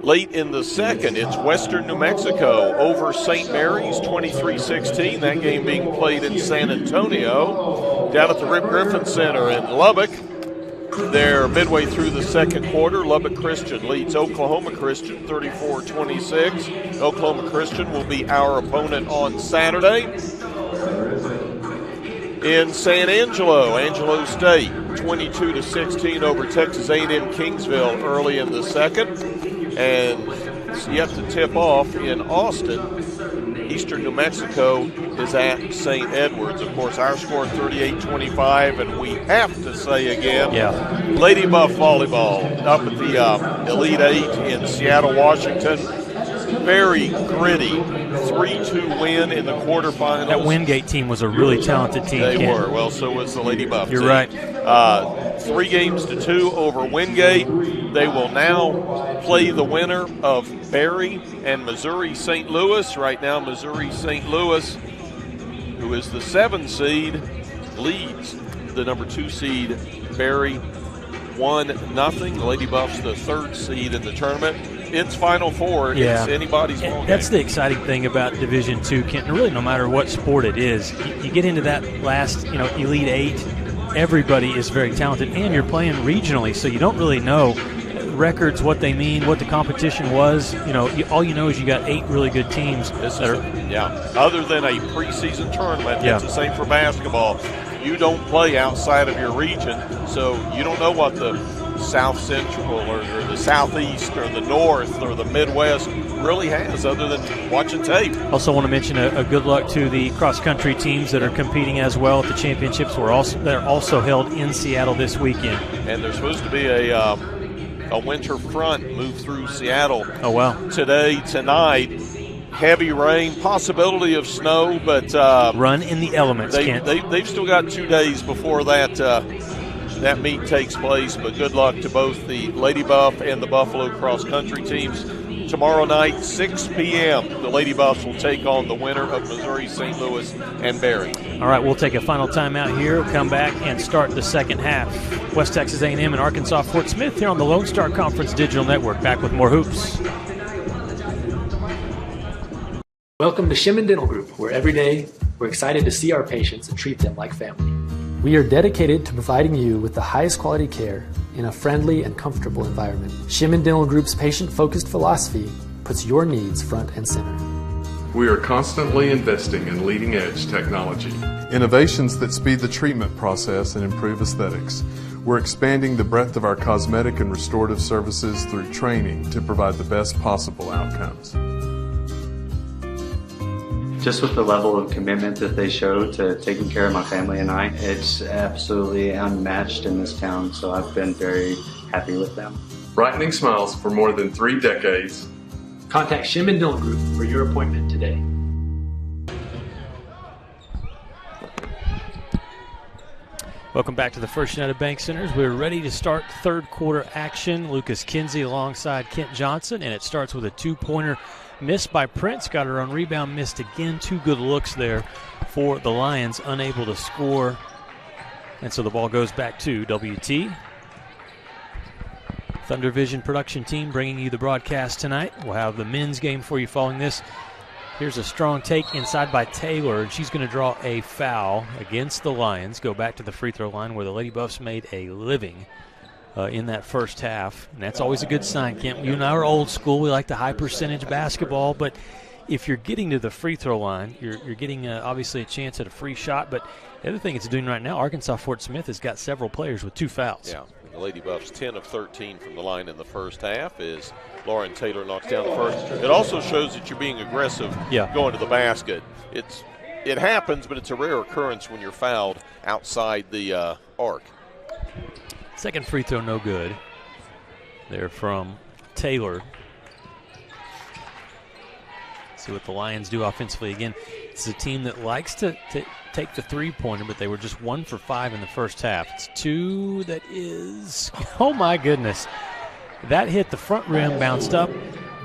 Late in the second, it's Western New Mexico over St. Mary's 23-16. That game being played in San Antonio. Down at the Rip Griffin Center in Lubbock, They're midway through the second quarter. Lubbock Christian leads Oklahoma Christian 34-26. Oklahoma Christian will be our opponent on Saturday. In San Angelo State, 22-16 over Texas A&M Kingsville early in the second. And it's yet to tip off in Austin. Eastern New Mexico is at St. Edwards. Of course, our score 38-25, and we have to say again, Lady Buff Volleyball up at the Elite Eight in Seattle, Washington. Very gritty 3-2 win in the quarterfinals. That Wingate team was a really talented team. They were. Well, so was the Lady Buff You're team. right. 3-2 over Wingate. They will now play the winner of Berry and Missouri-St. Louis. Right now, Missouri-St. Louis, who is the 7 seed, leads the number 2 seed, Berry, 1-0. The Lady Buffs, the 3rd seed in the tournament. It's Final Four. Yeah. It's anybody's ball game. That's the exciting thing about Division II, Kent. Really, no matter what sport it is, you get into that last, Elite Eight. Everybody is very talented, and you're playing regionally, so you don't really know records, what they mean, what the competition was. All you know is you got 8 really good teams. Other than a preseason tournament, it's the same for basketball. You don't play outside of your region, so you don't know what the South Central or the Southeast or the North or the Midwest really has, other than watching tape. Also want to mention a good luck to the cross-country teams that are competing as well at the championships. They're also held in Seattle this weekend. And there's supposed to be a winter front move through Seattle. Oh, wow. Today, tonight. Heavy rain, possibility of snow, but run in the elements. They've still got 2 days before that meet takes place. But good luck to both the Lady Buff and the Buffalo cross country teams. Tomorrow night, 6 p.m., the Lady Buffs will take on the winner of Missouri, St. Louis, and Berry. All right, we'll take a final timeout here. We'll come back and start the second half. West Texas A&M and Arkansas Fort Smith here on the Lone Star Conference Digital Network. Back with more hoops. Welcome to Shimon Dental Group, where every day we're excited to see our patients and treat them like family. We are dedicated to providing you with the highest quality care in a friendly and comfortable environment. Shimon Dental Group's patient-focused philosophy puts your needs front and center. We are constantly investing in leading-edge technology. Innovations that speed the treatment process and improve aesthetics. We're expanding the breadth of our cosmetic and restorative services through training to provide the best possible outcomes. Just with the level of commitment that they show to taking care of my family and I, it's absolutely unmatched in this town, so I've been very happy with them. Brightening smiles for more than 3 decades. Contact Shimon Dental Group for your appointment today. Welcome back to the First United Bank Centers. We're ready to start third quarter action. Lucas Kinsey alongside Kent Johnson, and it starts with a 2-pointer missed by Prince. Got her on rebound, missed again. 2 good looks there for the Lions, unable to score. And so the ball goes back to WT. Thunder Vision production team bringing you the broadcast tonight. We'll have the men's game for you following this. Here's a strong take inside by Taylor, and she's going to draw a foul against the Lions. Go back to the free throw line where the Lady Buffs made a living in that first half. And that's always a good sign, Kent. You and I are old school. We like the high percentage basketball, but if you're getting to the free throw line, you're getting obviously a chance at a free shot. But the other thing it's doing right now, Arkansas Fort Smith has got several players with 2 fouls. Yeah, the Lady Buffs 10 of 13 from the line in the first half as Lauren Taylor knocks down the first. It also shows that you're being aggressive going to the basket. It happens, but it's a rare occurrence when you're fouled outside the arc. Second free throw, no good. There from Taylor. See what the Lions do offensively. Again, it's a team that likes to take the three-pointer, but they were just 1 for 5 in the first half. It's 2 that is, oh my goodness. That hit the front rim, bounced up,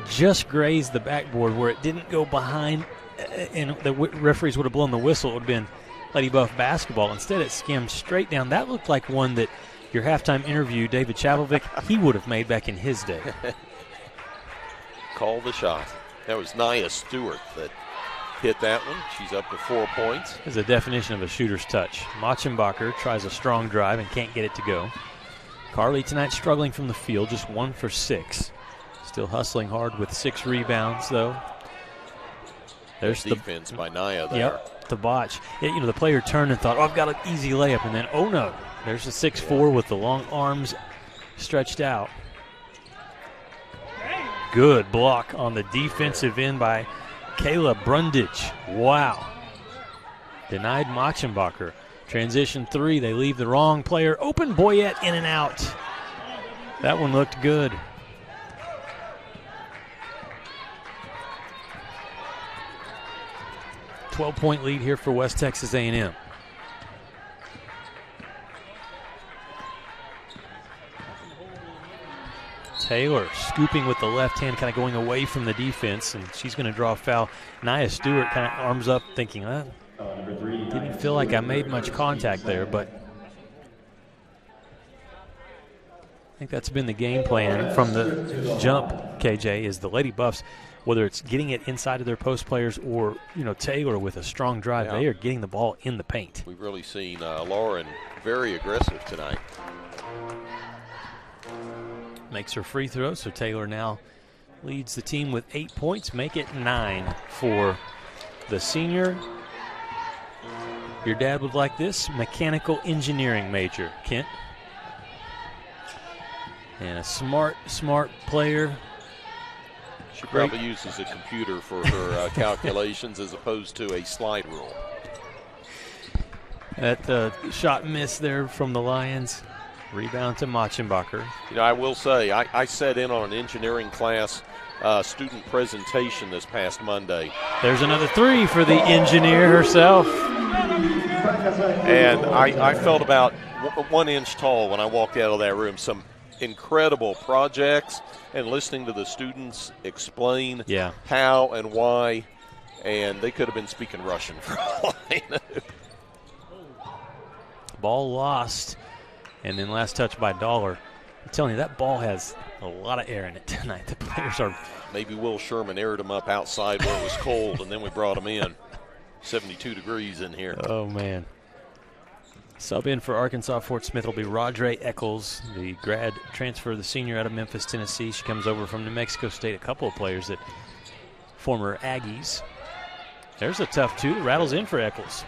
just grazed the backboard where it didn't go behind, and the referees would have blown the whistle. It would have been Lady Buff basketball. Instead, it skimmed straight down. That looked like one that your halftime interview, David Chavlovic, he would have made back in his day. Call the shot. That was Nia Stewart that hit that one. She's up to 4 points. Is a definition of a shooter's touch. Machenbacher tries a strong drive and can't get it to go. Carly tonight struggling from the field, just 1 for 6. Still hustling hard with 6 rebounds, though. There's the defense by Naya there. Yep, the botch. The player turned and thought, I've got an easy layup, and then, oh no. There's a 6'4" with the long arms stretched out. Good block on the defensive end by Kayla Brundage. Wow. Denied Machenbacher. Transition 3, they leave the wrong player open. Boyette in and out. That one looked good. A 12-point lead here for West Texas A&M. Taylor scooping with the left hand, kind of going away from the defense, and she's going to draw a foul. Nia Stewart kind of arms up thinking, didn't feel like I made much contact there, but I think that's been the game plan from the jump, KJ, is the Lady Buffs, whether it's getting it inside of their post players or, Taylor with a strong drive, they are getting the ball in the paint. We've really seen Lauren very aggressive tonight. Makes her free throw, so Taylor now leads the team with 8 points, make it 9 for the senior. Your dad would like this, mechanical engineering major, Kent. And a smart player. She probably uses a computer for her calculations as opposed to a slide rule. That shot miss there from the Lions. Rebound to Machenbacher. I will say, I sat in on an engineering class student presentation this past Monday. There's another 3 for the engineer herself. And I felt about 1 inch tall when I walked out of that room. Some incredible projects, and listening to the students explain how and why, and they could have been speaking Russian for all I know. Ball lost. And then last touch by Dollar. I'm telling you, that ball has a lot of air in it tonight. The players are. Maybe Will Sherman aired them up outside where it was cold, and then we brought them in. 72 degrees in here. Oh, man. Sub in for Arkansas Fort Smith will be Rodre Eccles, the grad transfer, the senior out of Memphis, Tennessee. She comes over from New Mexico State. A couple of players that former Aggies. There's a tough 2. Rattles in for Eccles.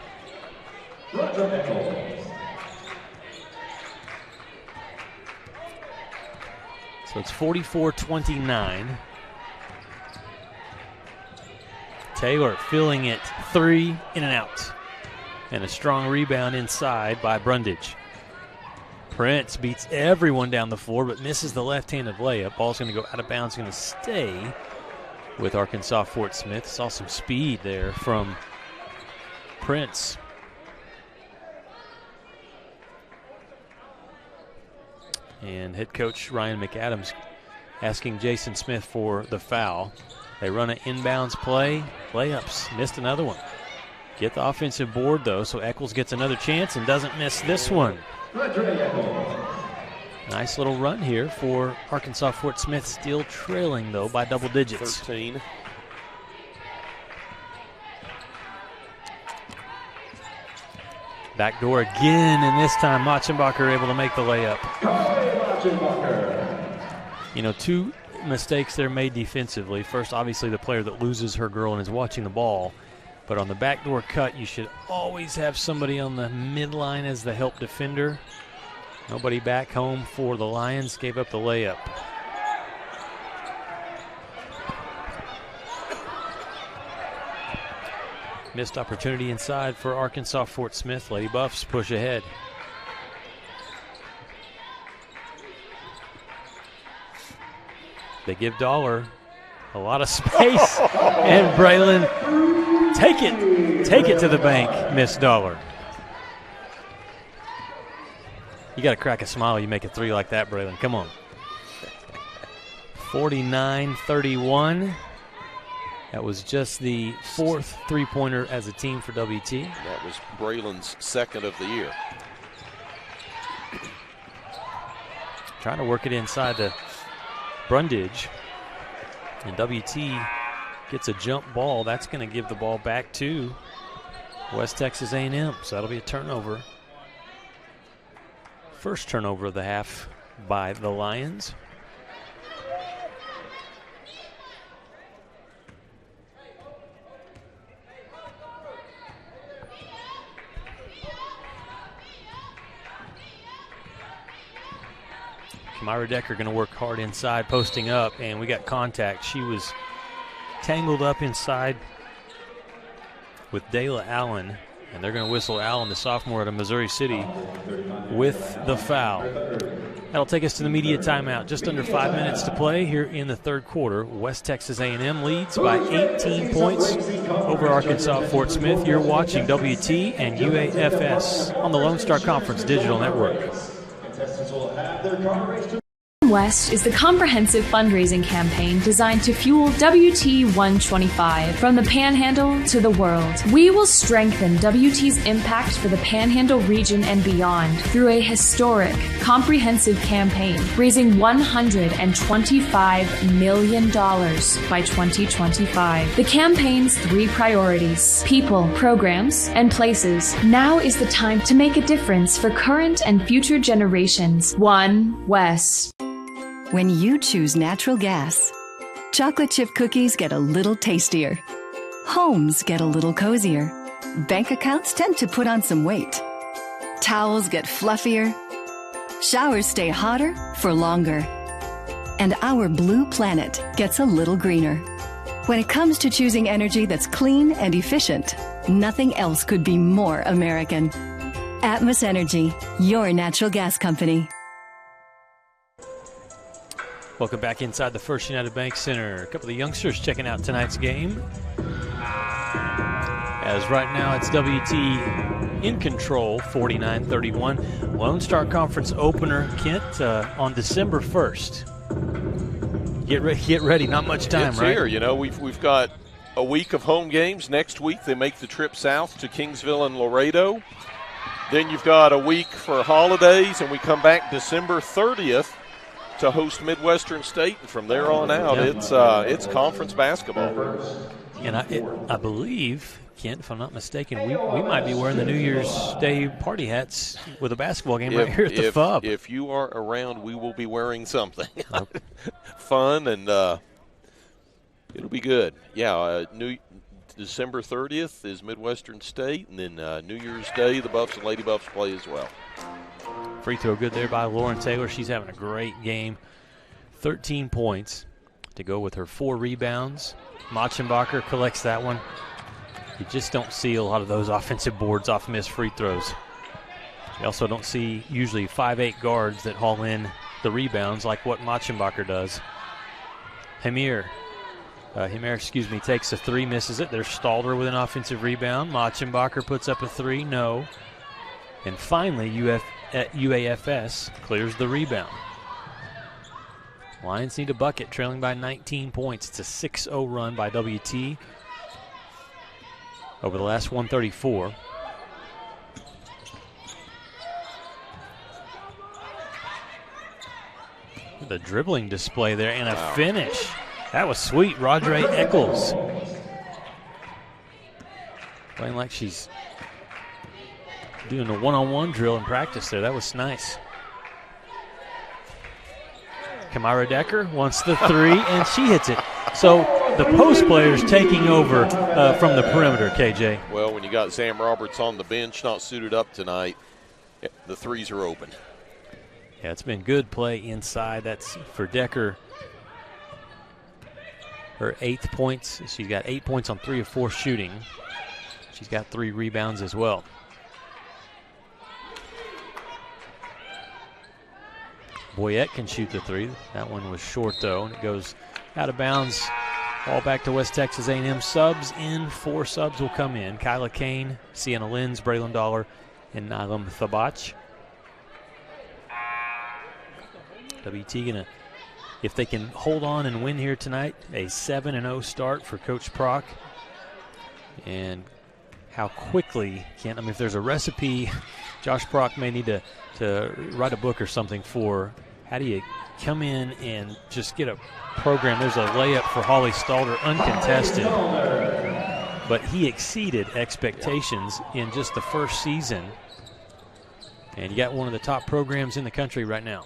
Rodre Eccles. So it's 44-29. Taylor filling it, 3 in and out. And a strong rebound inside by Brundage. Prince beats everyone down the floor but misses the left-handed layup. Ball's going to go out of bounds, going to stay with Arkansas Fort Smith. Saw some speed there from Prince. And head coach Ryan McAdams asking Jason Smith for the foul. They run an inbounds play. Layups. Missed another one. Get the offensive board, though, so Eccles gets another chance and doesn't miss this one. Nice little run here for Arkansas Fort Smith, still trailing, though, by double digits. 13. Backdoor again, and this time Machenbacher able to make the layup. 2 mistakes there made defensively. First, obviously, the player that loses her girl and is watching the ball. But on the backdoor cut, you should always have somebody on the midline as the help defender. Nobody back home for the Lions. Gave up the layup. Missed opportunity inside for Arkansas Fort Smith. Lady Buffs push ahead. They give Dollar a lot of space. And Braylon, take it to the bank, Miss Dollar. You got to crack a smile. You make a 3 like that, Braylon. Come on. 49-31. That was just the 4th three-pointer as a team for WT. That was Braylon's 2nd of the year. Trying to work it inside to Brundage. And WT gets a jump ball. That's going to give the ball back to West Texas A&M. So that'll be a turnover. First turnover of the half by the Lions. Myra Decker going to work hard inside, posting up, and we got contact. She was tangled up inside with Dayla Allen, and they're going to whistle Allen, the sophomore out of Missouri City, with the foul. That'll take us to the media timeout. Just under 5 minutes to play here in the third quarter. West Texas A&M leads by 18 points over Arkansas Fort Smith. You're watching WT and UAFS on the Lone Star Conference Digital Network. West is the comprehensive fundraising campaign designed to fuel WT 125 from the Panhandle to the world. We will strengthen WT's impact for the Panhandle region and beyond through a historic, comprehensive campaign, raising $125 million by 2025. The campaign's 3 priorities: people, programs, and places. Now is the time to make a difference for current and future generations. One West. When you choose natural gas, chocolate chip cookies get a little tastier. Homes get a little cozier. Bank accounts tend to put on some weight. Towels get fluffier. Showers stay hotter for longer. And our blue planet gets a little greener. When it comes to choosing energy that's clean and efficient, nothing else could be more American. Atmos Energy, your natural gas company. Welcome back inside the First United Bank Center. A couple of youngsters checking out tonight's game. As right now it's WT in control, 49-31. Lone Star Conference opener, Kent, on December 1st. Get ready. Not much time, it's right? Here, you know, we've got a week of home games. Next week they make the trip south to Kingsville and Laredo. Then you've got a week for holidays, and we come back December 30th to host Midwestern State, and from there on out, it's conference basketball. And I believe, Kent, if I'm not mistaken, we might be wearing the New Year's Day party hats with a basketball game right here at the FUB. If you are around, we will be wearing something fun, and it'll be good. Yeah, December 30th is Midwestern State, and then New Year's Day, the Buffs and Lady Buffs play as well. Free throw good there by Lauren Taylor. She's having a great game. 13 points to go with her 4 rebounds. Machenbacher collects that one. You just don't see a lot of those offensive boards off missed free throws. You also don't see usually 5'8" guards that haul in the rebounds like what Machenbacher does. Hemir takes a 3, misses it. There's Stalder with an offensive rebound. Machenbacher puts up a 3, no. And finally, UAFS clears the rebound. Lions need a bucket, trailing by 19 points. It's a 6-0 run by WT over the last 134. The dribbling display there and a finish. That was sweet. Rodre Eccles playing like she's doing a one-on-one drill in practice there. That was nice. Kamara Decker wants the 3, and she hits it. So the post player's taking over from the perimeter, KJ. Well, when you got Sam Roberts on the bench, not suited up tonight, the 3s are open. Yeah, it's been good play inside. That's for Decker. Her 8th points. She's got 8 points on 3 of 4 shooting. She's got 3 rebounds as well. Boyette can shoot the 3. That one was short, though, and it goes out of bounds. All back to West Texas A&M. Subs in. 4 subs will come in. Kyla Kane, Sienna Lenz, Braylon Dollar, and Nylam Thabach. WT gonna, if they can hold on and win here tonight, a 7-0 start for Coach Prock. And how quickly can, if there's a recipe, Josh Prock may need to write a book or something for how do you come in and just get a program. There's a layup for Holly Stalder, uncontested, but he exceeded expectations in just the first season. And you got one of the top programs in the country right now.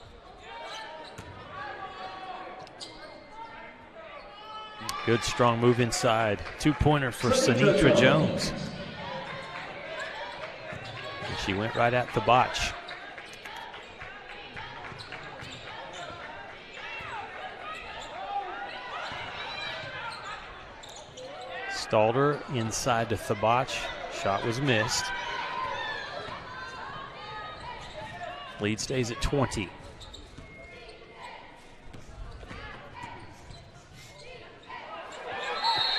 Good strong move inside. 2-pointer for Sinitra Jones. And she went right at the botch. Stalder inside to Thabach. Shot was missed. Lead stays at 20.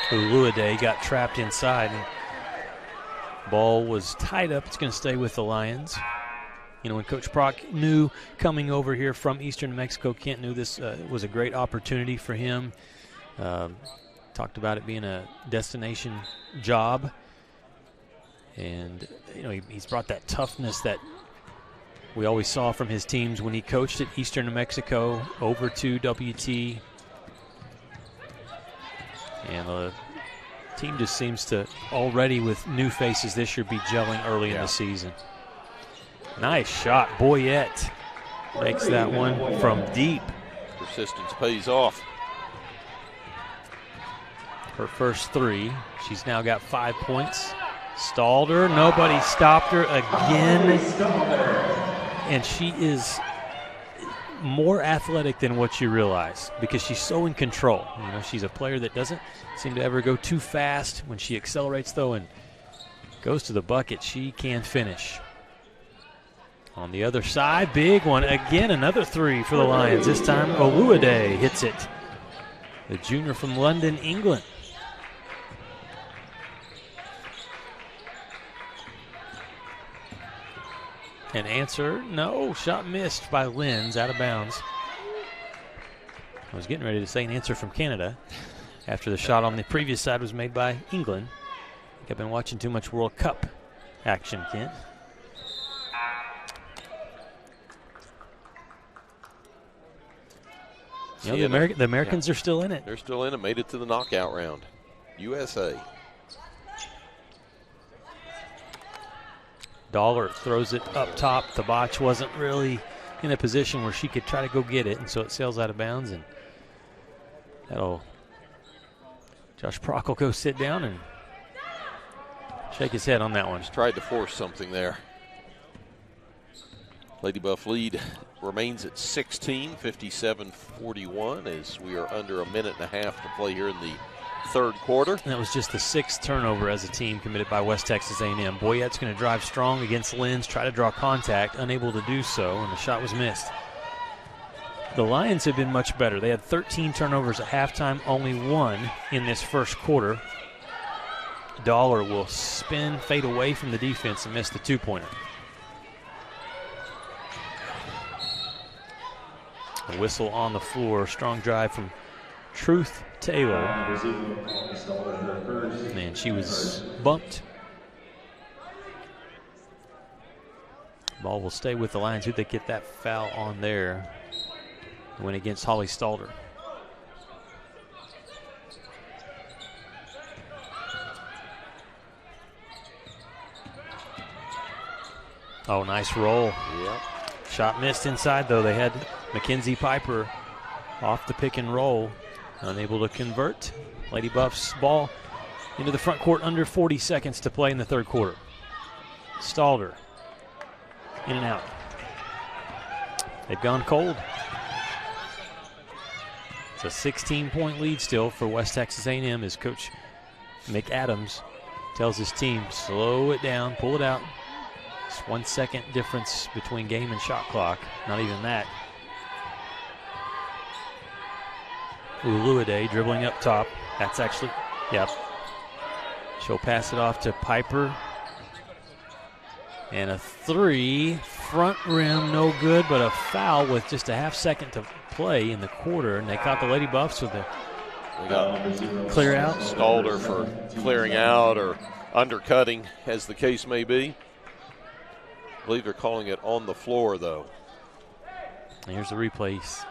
Uluade got trapped inside. Ball was tied up. It's going to stay with the Lions. You know, when Coach Prock knew coming over here from Eastern New Mexico, Kent knew this was a great opportunity for him. Talked about it being a destination job. And, you know, he's brought that toughness that we always saw from his teams when he coached at Eastern New Mexico over to WT. And the team just seems to already, with new faces this year, be gelling early in the season. Nice shot. Boyette makes that one from deep. Persistence pays off. Her first three. She's now got 5 points. Stalder. Nobody stopped her again. And she is more athletic than what you realize because she's so in control. You know, she's a player that doesn't seem to ever go too fast. When she accelerates, though, and goes to the bucket, she can finish. On the other side, big one. Again, another three for the Lions. This time, Oluwade hits it. The junior from London, England. An answer, no, shot missed by Linz, out of bounds. I was getting ready to say an answer from Canada after the shot on the previous side was made by England. I think I've been watching too much World Cup action, Kent. You know, the Americans are still in it. They're still in it, made it to the knockout round. USA. Dollar throws it up top. Thabach wasn't really in a position where she could try to go get it, and so it sails out of bounds. And that'll Josh Prock will go sit down and shake his head on that one. Just tried to force something there. Lady Buff lead remains at 16, 57-41, as we are under a minute and a half to play here in the third quarter. And that was just the 6th turnover as a team committed by West Texas A&M. Boyette's going to drive strong against Linz, try to draw contact, unable to do so, and the shot was missed. The Lions have been much better. They had 13 turnovers at halftime, only 1 in this first quarter. Dollar will spin, fade away from the defense, and miss the 2-pointer. A whistle on the floor, strong drive from Truth Taylor. And she was bumped. Ball will stay with the Lions. Who'd they get that foul on there? Went against Holly Stalder. Oh, nice roll. Yep. Shot missed inside, though. They had Mackenzie Piper off the pick and roll, unable to convert. Lady Buffs ball into the front court, under 40 seconds to play in the third quarter. Stalder in and out. They've gone cold. It's a 16-point lead still for West Texas A&M as Coach McAdams tells his team, slow it down, pull it out. It's 1 second difference between game and shot clock. Not even that. Uluade dribbling up top. That's actually, yep. She'll pass it off to Piper. And a three, front rim, no good, but a foul with just a half second to play in the quarter. And they caught the Lady Buffs with a clear out. Stalder for clearing out or undercutting, as the case may be. I believe they're calling it on the floor, though. And here's the replays.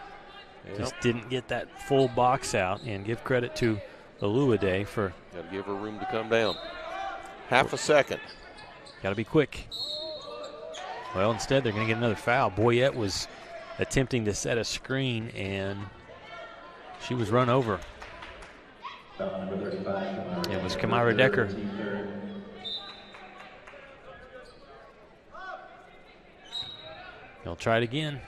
Just didn't get that full box out, and give credit to Uluade for. Got to give her room to come down. Half a second. Got to be quick. Well, instead they're going to get another foul. Boyette was attempting to set a screen, and she was run over. It was Kamira Decker. He'll try it again.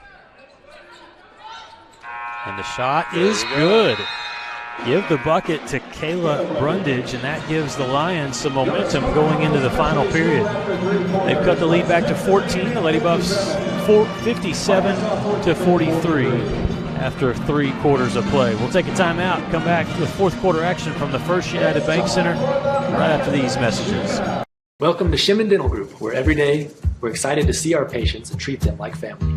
And the shot is good. Give the bucket to Kayla Brundage, and that gives the Lions some momentum going into the final period. They've cut the lead back to 14. The Lady Buffs 57-43 after 3 quarters of play. We'll take a timeout, come back with fourth quarter action from the First United Bank Center right after these messages. Welcome to Shimin Dental Group, where every day we're excited to see our patients and treat them like family.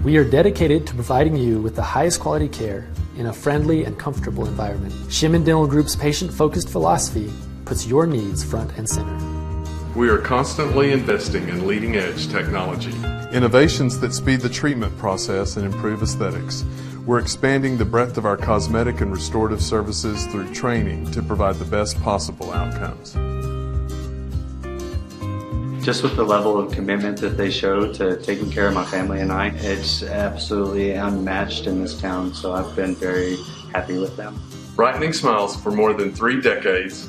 We are dedicated to providing you with the highest quality care in a friendly and comfortable environment. Shimin Dental Group's patient-focused philosophy puts your needs front and center. We are constantly investing in leading-edge technology. Innovations that speed the treatment process and improve aesthetics. We're expanding the breadth of our cosmetic and restorative services through training to provide the best possible outcomes. Just with the level of commitment that they show to taking care of my family and I, it's absolutely unmatched in this town, so I've been very happy with them. Brightening smiles for more than 3 decades.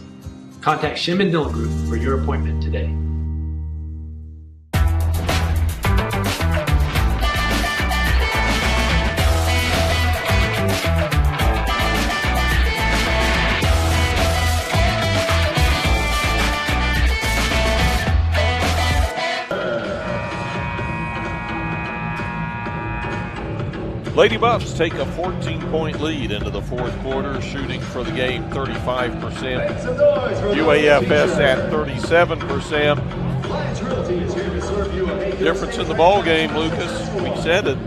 Contact Shimin Dental Group for your appointment today. Lady Buffs take a 14-point lead into the fourth quarter, shooting for the game 35%. UAFS at 37%. Difference in the ball game, Lucas. We said it.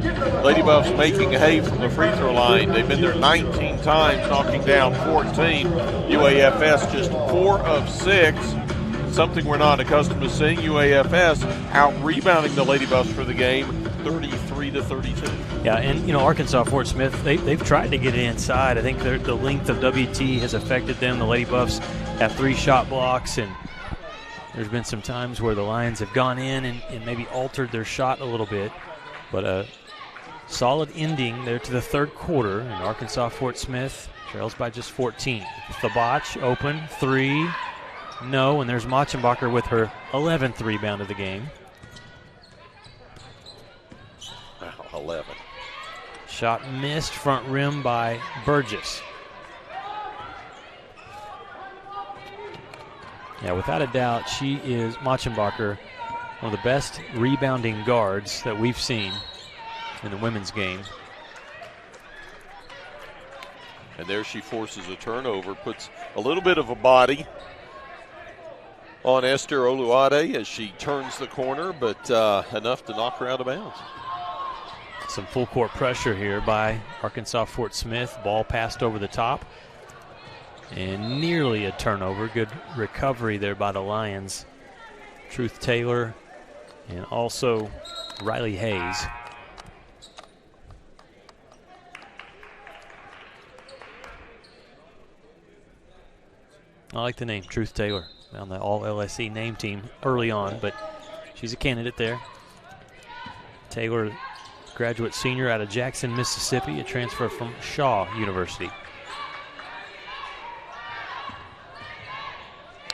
Lady Buffs making hay from the free throw line. They've been there 19 times, knocking down 14. UAFS just 4 of 6. Something we're not accustomed to seeing. UAFS out rebounding the Lady Buffs for the game, 33-32. Yeah, and Arkansas Fort Smith, they've tried to get it inside. I think the length of WT has affected them. The Lady Buffs have 3 shot blocks, and there's been some times where the Lions have gone in and maybe altered their shot a little bit. But a solid ending there to the third quarter, and Arkansas Fort Smith trails by just 14. Thabach open, 3. No, and there's Machenbacher with her 11th rebound of the game. Wow, 11. Shot missed front rim by Burgess. Yeah, without a doubt, she is, Machenbacher, one of the best rebounding guards that we've seen in the women's game. And there she forces a turnover, puts a little bit of a body on Esther Oluwade as she turns the corner, but enough to knock her out of bounds. Some full court pressure here by Arkansas Fort Smith. Ball passed over the top. And nearly a turnover. Good recovery there by the Lions. Truth Taylor and also Riley Hayes. I like the name, Truth Taylor, on the All-LSC name team early on, but she's a candidate there. Taylor, graduate senior out of Jackson, Mississippi, a transfer from Shaw University.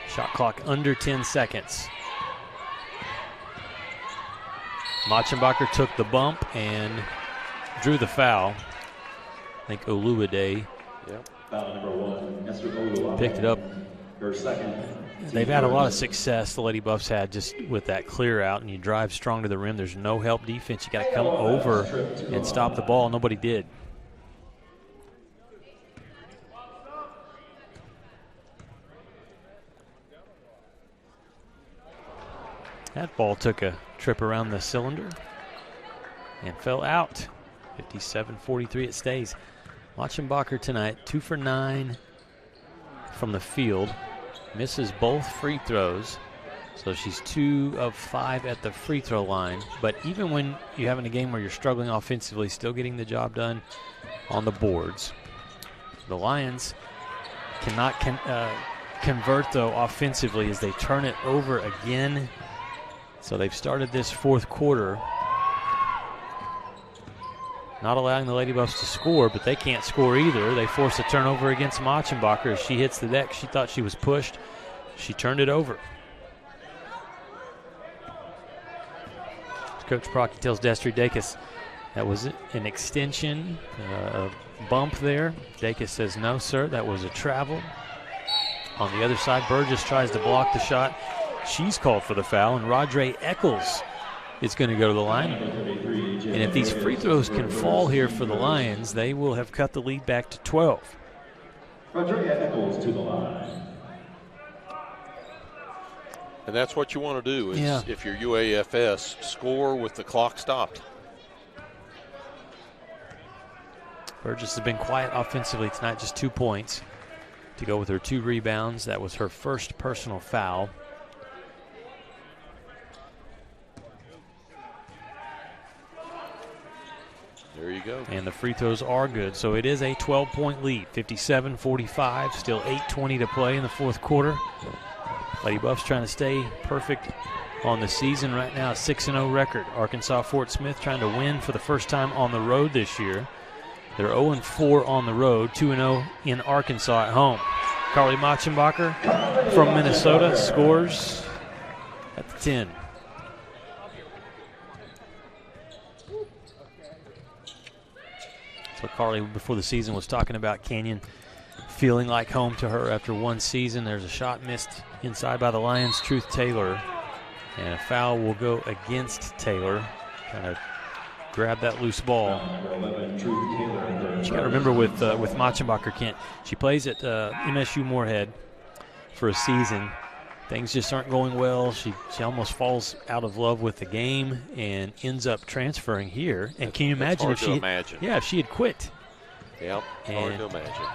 Shot clock under 10 seconds. Machenbacher took the bump and drew the foul. I think Oluwade picked it up. They've had a lot of success, the Lady Buffs had, just with that clear out, and you drive strong to the rim. There's no help defense. You got to come over and stop the ball. Nobody did. That ball took a trip around the cylinder and fell out. 57-43, it stays. Machenbacher tonight, 2 for 9 from the field. Misses both free throws, so she's 2 of 5 at the free throw line. But even when you're having a game where you're struggling offensively, still getting the job done on the boards. The Lions cannot convert, though, offensively as they turn it over again. So they've started this fourth quarter not allowing the Lady Buffs to score, but they can't score either. They force a turnover against Machenbacher. As she hits the deck, she thought she was pushed. She turned it over. Coach Procky tells Destry Dacus that was an extension, a bump there. Dacus says, no, sir, that was a travel. On the other side, Burgess tries to block the shot. She's called for the foul, and Rodre Eccles is going to go to the line. And if these free throws can fall here for the Lions, they will have cut the lead back to 12. Rodre Eccles to the line. And that's what you want to do is if you're UAFS, score with the clock stopped. Burgess has been quiet offensively tonight, just 2 points to go with her 2 rebounds. That was her first personal foul. There you go. And the free throws are good, so it is a 12-point lead, 57-45, still 8:20 to play in the fourth quarter. Lady Buffs trying to stay perfect on the season right now, a 6-0 record. Arkansas Fort Smith trying to win for the first time on the road this year. They're 0-4 on the road, 2-0 in Arkansas at home. Carly Machenbacher from Minnesota scores at the 10. So Carly, before the season, was talking about Canyon feeling like home to her after one season. There's a shot missed inside by the Lions, Truth Taylor, and a foul will go against Taylor. Kind of grab that loose ball. You got to remember with Machenbacher, Kent, she plays at MSU Moorhead for a season. Things just aren't going well. She almost falls out of love with the game and ends up transferring here. And can you imagine if she had quit? Yeah, hard to imagine.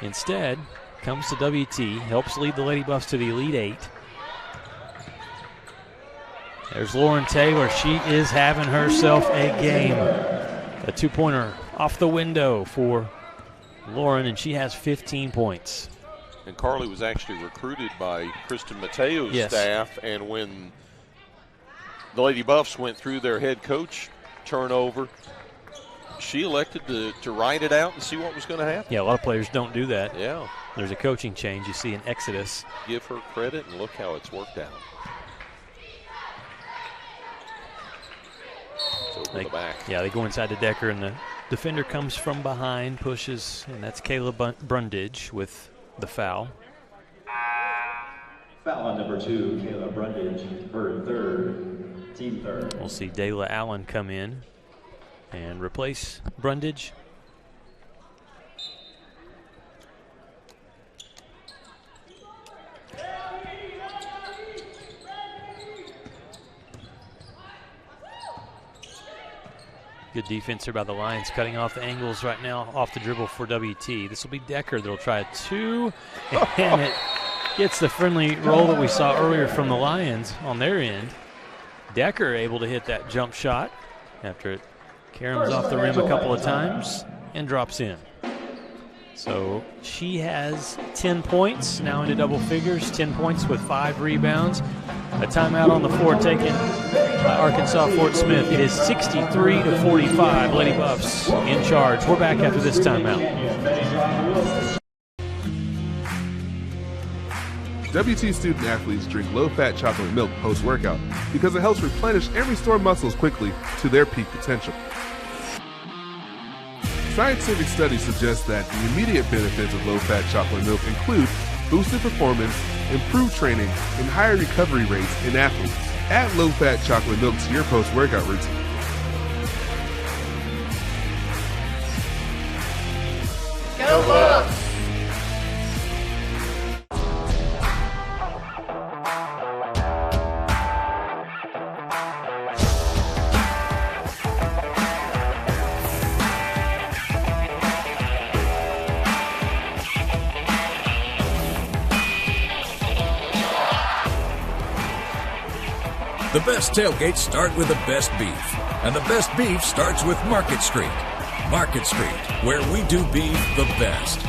Instead, comes to WT, helps lead the Lady Buffs to the Elite Eight. There's Lauren Taylor. She is having herself a game. A 2-pointer off the window for Lauren, and she has 15 points. And Carly was actually recruited by Kristen Mateo's staff, and when the Lady Buffs went through their head coach turnover, she elected to ride it out and see what was going to happen. Yeah, a lot of players don't do that. Yeah. There's a coaching change. You see an exodus. Give her credit, and look how it's worked out. So the back. Yeah, they go inside to Decker, and the defender comes from behind, pushes, and that's Kayla Brundage with the foul. Foul on number 2, Kayla Brundage, her third, team third. We'll see Dayla Allen come in and replace Brundage. Good defense here by the Lions, cutting off the angles right now off the dribble for WT. This will be Decker that'll try a 2, and it gets the friendly roll that we saw earlier from the Lions on their end. Decker able to hit that jump shot after it caroms off the rim a couple of times and drops in. So she has 10 points, now into double figures, 10 points with 5 rebounds. A timeout on the floor taken by Arkansas Fort Smith. It is 63-45. Lady Buffs in charge. We're back after this timeout. WT student athletes drink low-fat chocolate milk post-workout because it helps replenish and restore muscles quickly to their peak potential. Scientific studies suggest that the immediate benefits of low-fat chocolate milk include boosted performance, improved training, and higher recovery rates in athletes. Add low-fat chocolate milk to your post-workout routine. Go Buffs! The best tailgates start with the best beef, and the best beef starts with Market Street. Market Street, where we do beef the best.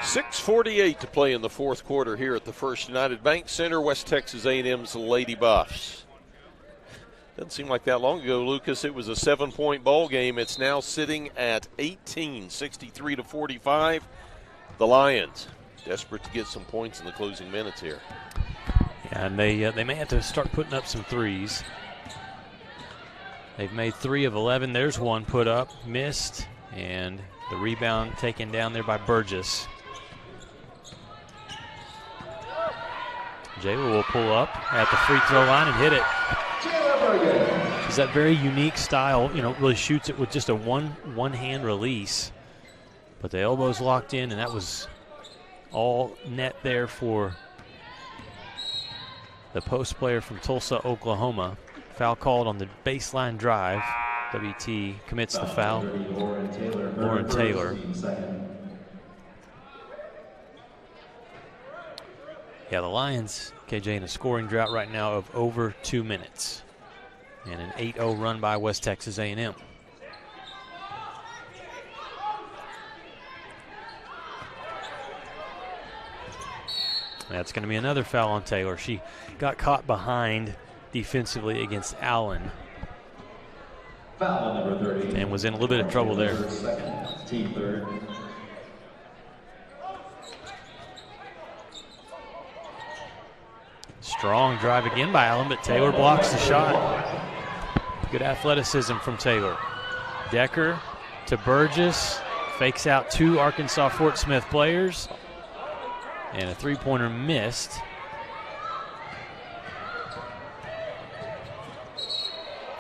6:48 to play in the fourth quarter here at the First United Bank Center. West Texas A&M's Lady Buffs. Doesn't seem like that long ago, Lucas. It was a 7-point ball game. It's now sitting at 18, 63-45. The Lions desperate to get some points in the closing minutes here. Yeah, and they may have to start putting up some threes. They've made 3 of 11. There's one put up, missed, and the rebound taken down there by Burgess. Jayla will pull up at the free throw line and hit it. It's that very unique style, really shoots it with just a one-hand release. But the elbow's locked in, and that was all net there for the post player from Tulsa, Oklahoma. Foul called on the baseline drive. WT commits the foul. Lauren Taylor. Yeah, the Lions, KJ, in a scoring drought right now of over 2 minutes. And an 8-0 run by West Texas A&M. That's going to be another foul on Taylor. She got caught behind defensively against Allen. Foul number 30. And was in a little bit of trouble there. Team third. Strong drive again by Allen, but Taylor blocks the shot. Good athleticism from Taylor. Decker to Burgess. Fakes out 2 Arkansas Fort Smith players. And a three-pointer missed.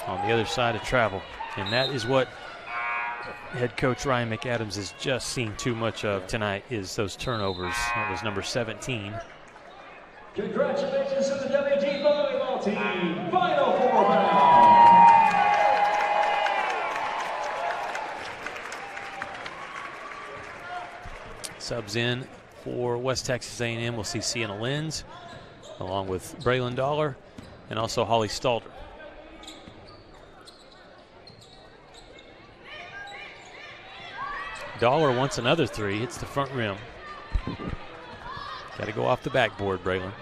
On the other side of travel. And that is what head coach Ryan McAdams has just seen too much of tonight, is those turnovers. That was number 17. Congratulations to the WT volleyball team. Final 4 round. Subs in for West Texas A&M. We'll see Sienna Lenz along with Braylon Dollar and also Holly Stalder. Dollar wants another 3, hits the front rim. Got to go off the backboard, Braylon.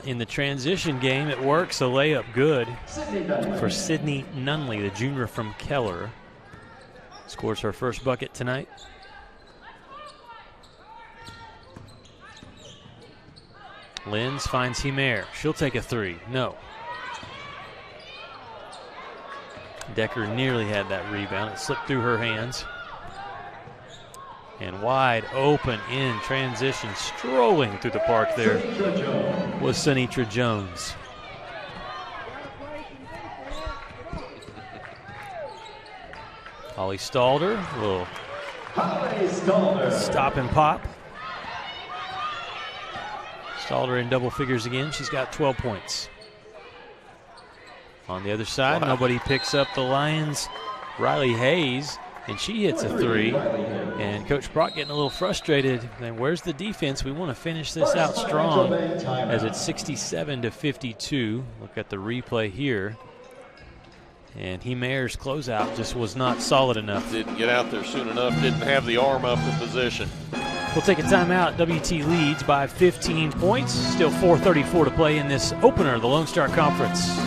In the transition game, it works. A layup good for Sydney Nunley, the junior from Keller. Scores her first bucket tonight. Lenz finds Himer. She'll take a 3. No. Decker nearly had that rebound. It slipped through her hands. And wide open in transition, strolling through the park there was Sinitra Jones. Holly Stalder, a little stop and pop. Stalder in double figures again. She's got 12 points. On the other side, nobody picks up the Lions. Riley Hayes, and she hits a 3. And Coach Brock getting a little frustrated. And where's the defense? We want to finish this out strong as it's 67-52. Look at the replay here. And Himer's closeout just was not solid enough. Didn't get out there soon enough, didn't have the arm up in position. We'll take a timeout. WT leads by 15 points. Still 4:34 to play in this opener of the Lone Star Conference.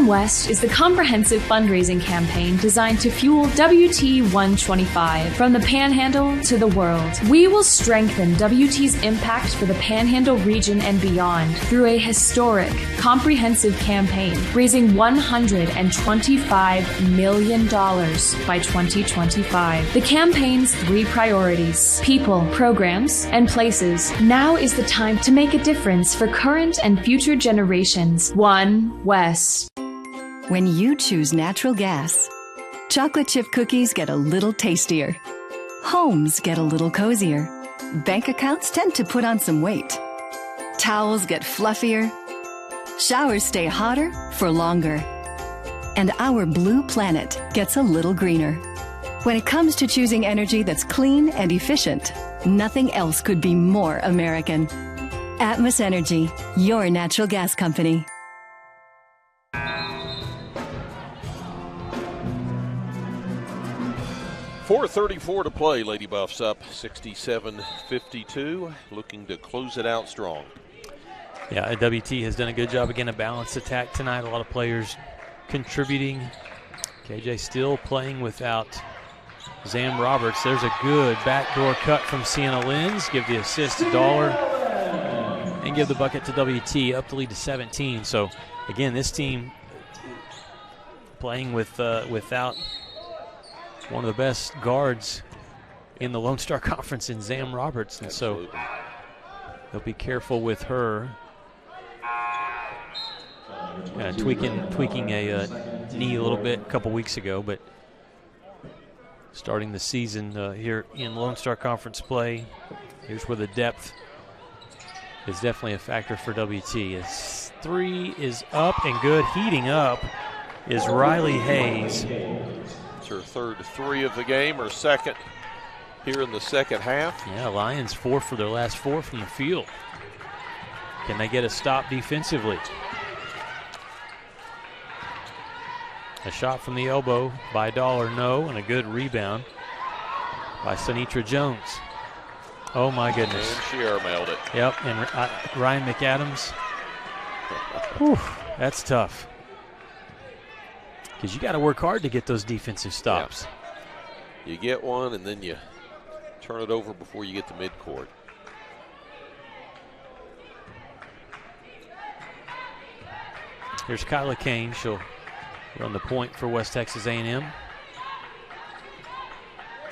West is the comprehensive fundraising campaign designed to fuel WT 125 from the Panhandle to the world. We will strengthen WT's impact for the Panhandle region and beyond through a historic, comprehensive campaign, raising $125 million by 2025. The campaign's 3 priorities: people, programs, and places. Now is the time to make a difference for current and future generations. One West. When you choose natural gas, chocolate chip cookies get a little tastier. Homes get a little cozier. Bank accounts tend to put on some weight. Towels get fluffier. Showers stay hotter for longer. And our blue planet gets a little greener. When it comes to choosing energy that's clean and efficient, nothing else could be more American. Atmos Energy, your natural gas company. 4:34 to play. Lady Buffs up 67-52, looking to close it out strong. Yeah, WT has done a good job, again, a balanced attack tonight. A lot of players contributing. KJ still playing without Zam Roberts. There's a good backdoor cut from Sienna Lenz. Give the assist to Dollar and give the bucket to WT, up the lead to 17. So, again, this team playing without one of the best guards in the Lone Star Conference in Zam Roberts. And so they'll be careful with her. Tweaking a knee a little bit a couple weeks ago, but starting the season here in Lone Star Conference play, here's where the depth is definitely a factor for WT. His three is up and good. Heating up is Riley Hayes. It's her third three of the game, or second here in the second half. Yeah, Lions 4 for their last 4 from the field. Can they get a stop defensively? A shot from the elbow by Dollar, no, and a good rebound by Sanitra Jones. Oh, my goodness. And she airmailed it. Yep, and Ryan McAdams. Whew, that's tough. Because you got to work hard to get those defensive stops. Yeah. You get one, and then you turn it over before you get to midcourt. Here's Kyla Kane. She'll run the point for West Texas A&M.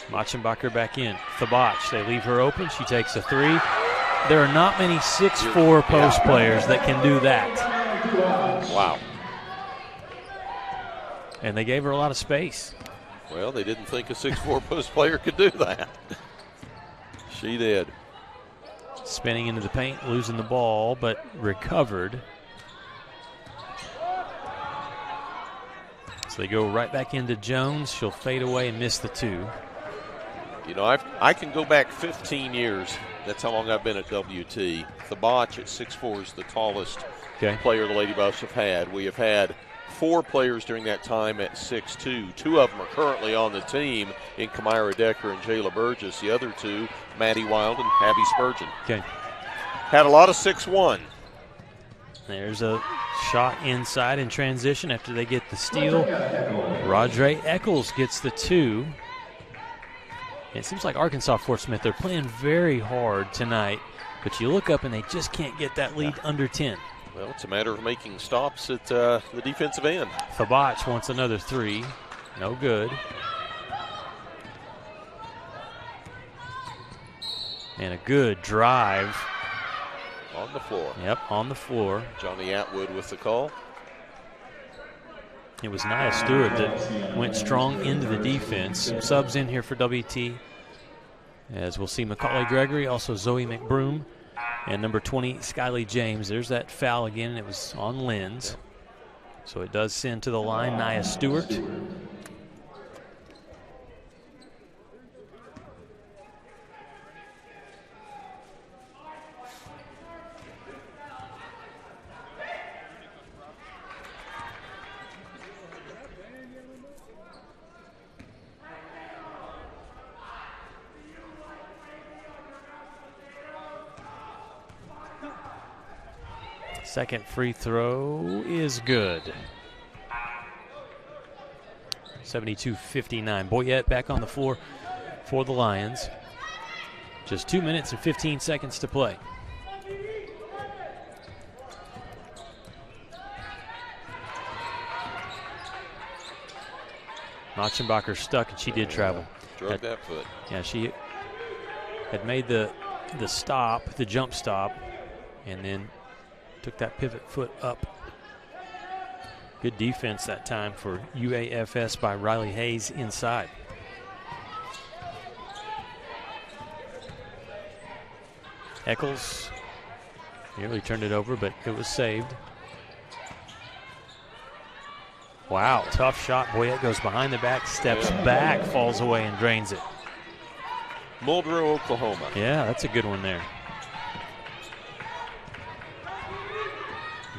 Machenbacher back in. Thabach, they leave her open. She takes a three. There are not many 6'4" post players that can do that. Wow. And they gave her a lot of space. Well, they didn't think a 6'4" post player could do that. She did. Spinning into the paint, losing the ball, but recovered. So they go right back into Jones. She'll fade away and miss the two. You know, I can go back 15 years. That's how long I've been at WT. Thabach at 6'4" is the tallest player the Lady Buffs have had. We have had 4 players during that time at 6'2". 2 of them are currently on the team in Kamira Decker and Jayla Burgess. The other 2, Maddie Wild and Abby Spurgeon. Okay. Had a lot of 6'1". There's a shot inside in transition after they get the steal. Rodre Eccles gets the 2. And it seems like Arkansas Fort Smith, they're playing very hard tonight, but you look up and they just can't get that lead under 10. Well, it's a matter of making stops at the defensive end. Thabach wants another 3. No good. And a good drive. On the floor. Yep, on the floor. Johnny Atwood with the call. It was Nia Stewart that went strong into the defense. Some subs in here for WT. As we'll see Macaulay Gregory, also Zoe McBroom, and number 20, Skylie James. There's that foul again. It was on Lenz. So it does send to the line Nia Stewart. Second free throw is good. 72-59. Boyette back on the floor for the Lions. Just 2 minutes and 15 seconds to play. Machenbacher stuck, and she did travel. Drug that foot. Yeah, she had made the stop, the jump stop, and then took that pivot foot up. Good defense that time for UAFS by Riley Hayes inside. Eccles nearly turned it over, but it was saved. Wow, tough shot. Boyette goes behind the back, steps back, falls away, and drains it. Muldrow, Oklahoma. Yeah, that's a good one there.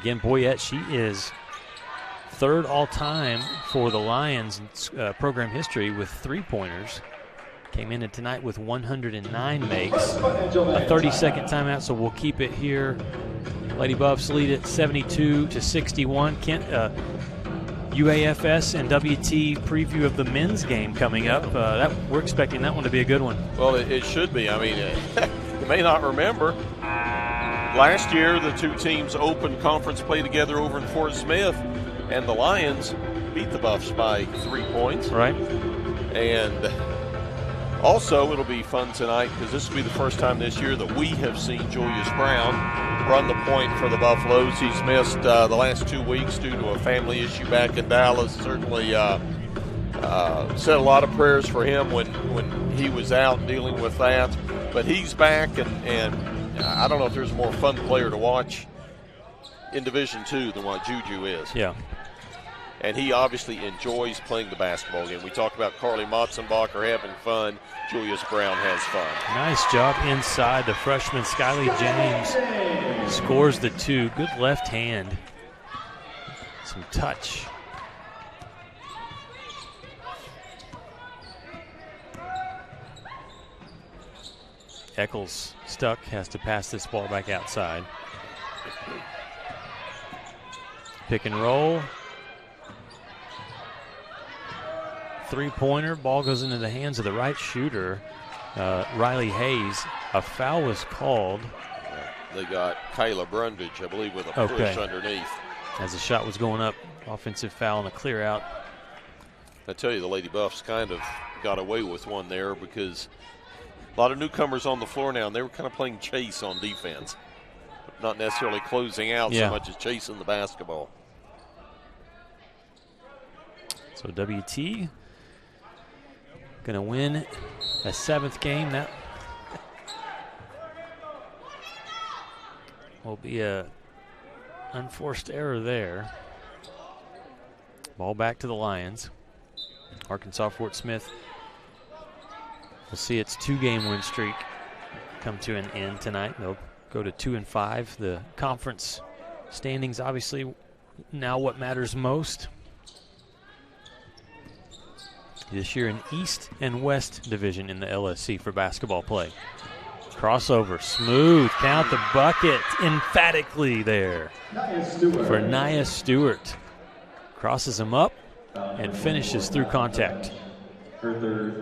Again, Boyette, she is third all-time for the Lions program history with 3-pointers. Came in tonight with 109 makes. A 30-second timeout, so we'll keep it here Lady Buffs lead it 72-61. Kent, UAFS and WT preview of the men's game coming up. We're expecting that one to be a good one. Well, it should be. I mean, you may not remember. Last year, the two teams opened conference play together over in Fort Smith, and the Lions beat the Buffs by 3 points. Right. And also, it'll be fun tonight because this will be the first time this year that we have seen Julius Brown run the point for the Buffaloes. He's missed the last 2 weeks due to a family issue back in Dallas. Certainly said a lot of prayers for him when he was out dealing with that. But he's back, and I don't know if there's a more fun player to watch in Division II than what Juju is. Yeah. And he obviously enjoys playing the basketball game. We talked about Carly Motzenbacher having fun. Julius Brown has fun. Nice job inside. The freshman Skylie James scores the 2. Good left hand. Some touch. Eccles stuck, has to pass this ball back outside. Pick and roll. Three-pointer, ball goes into the hands of the right shooter, Riley Hayes. A foul was called. They got Kayla Brundage, I believe, with a push underneath. As the shot was going up, offensive foul and a clear out. I tell you, the Lady Buffs kind of got away with one there because a lot of newcomers on the floor now, and they were kind of playing chase on defense. Not necessarily closing out so much as chasing the basketball. So WT going to win a 7th game. That will be a unforced error there. Ball back to the Lions. Arkansas Fort Smith will see its 2-game win streak come to an end tonight. They'll go to 2-5. The conference standings, obviously, now what matters most. This year an East and West division in the LSC for basketball play. Crossover, smooth, count the bucket emphatically there for Nia Stewart. Crosses him up and finishes through contact. Really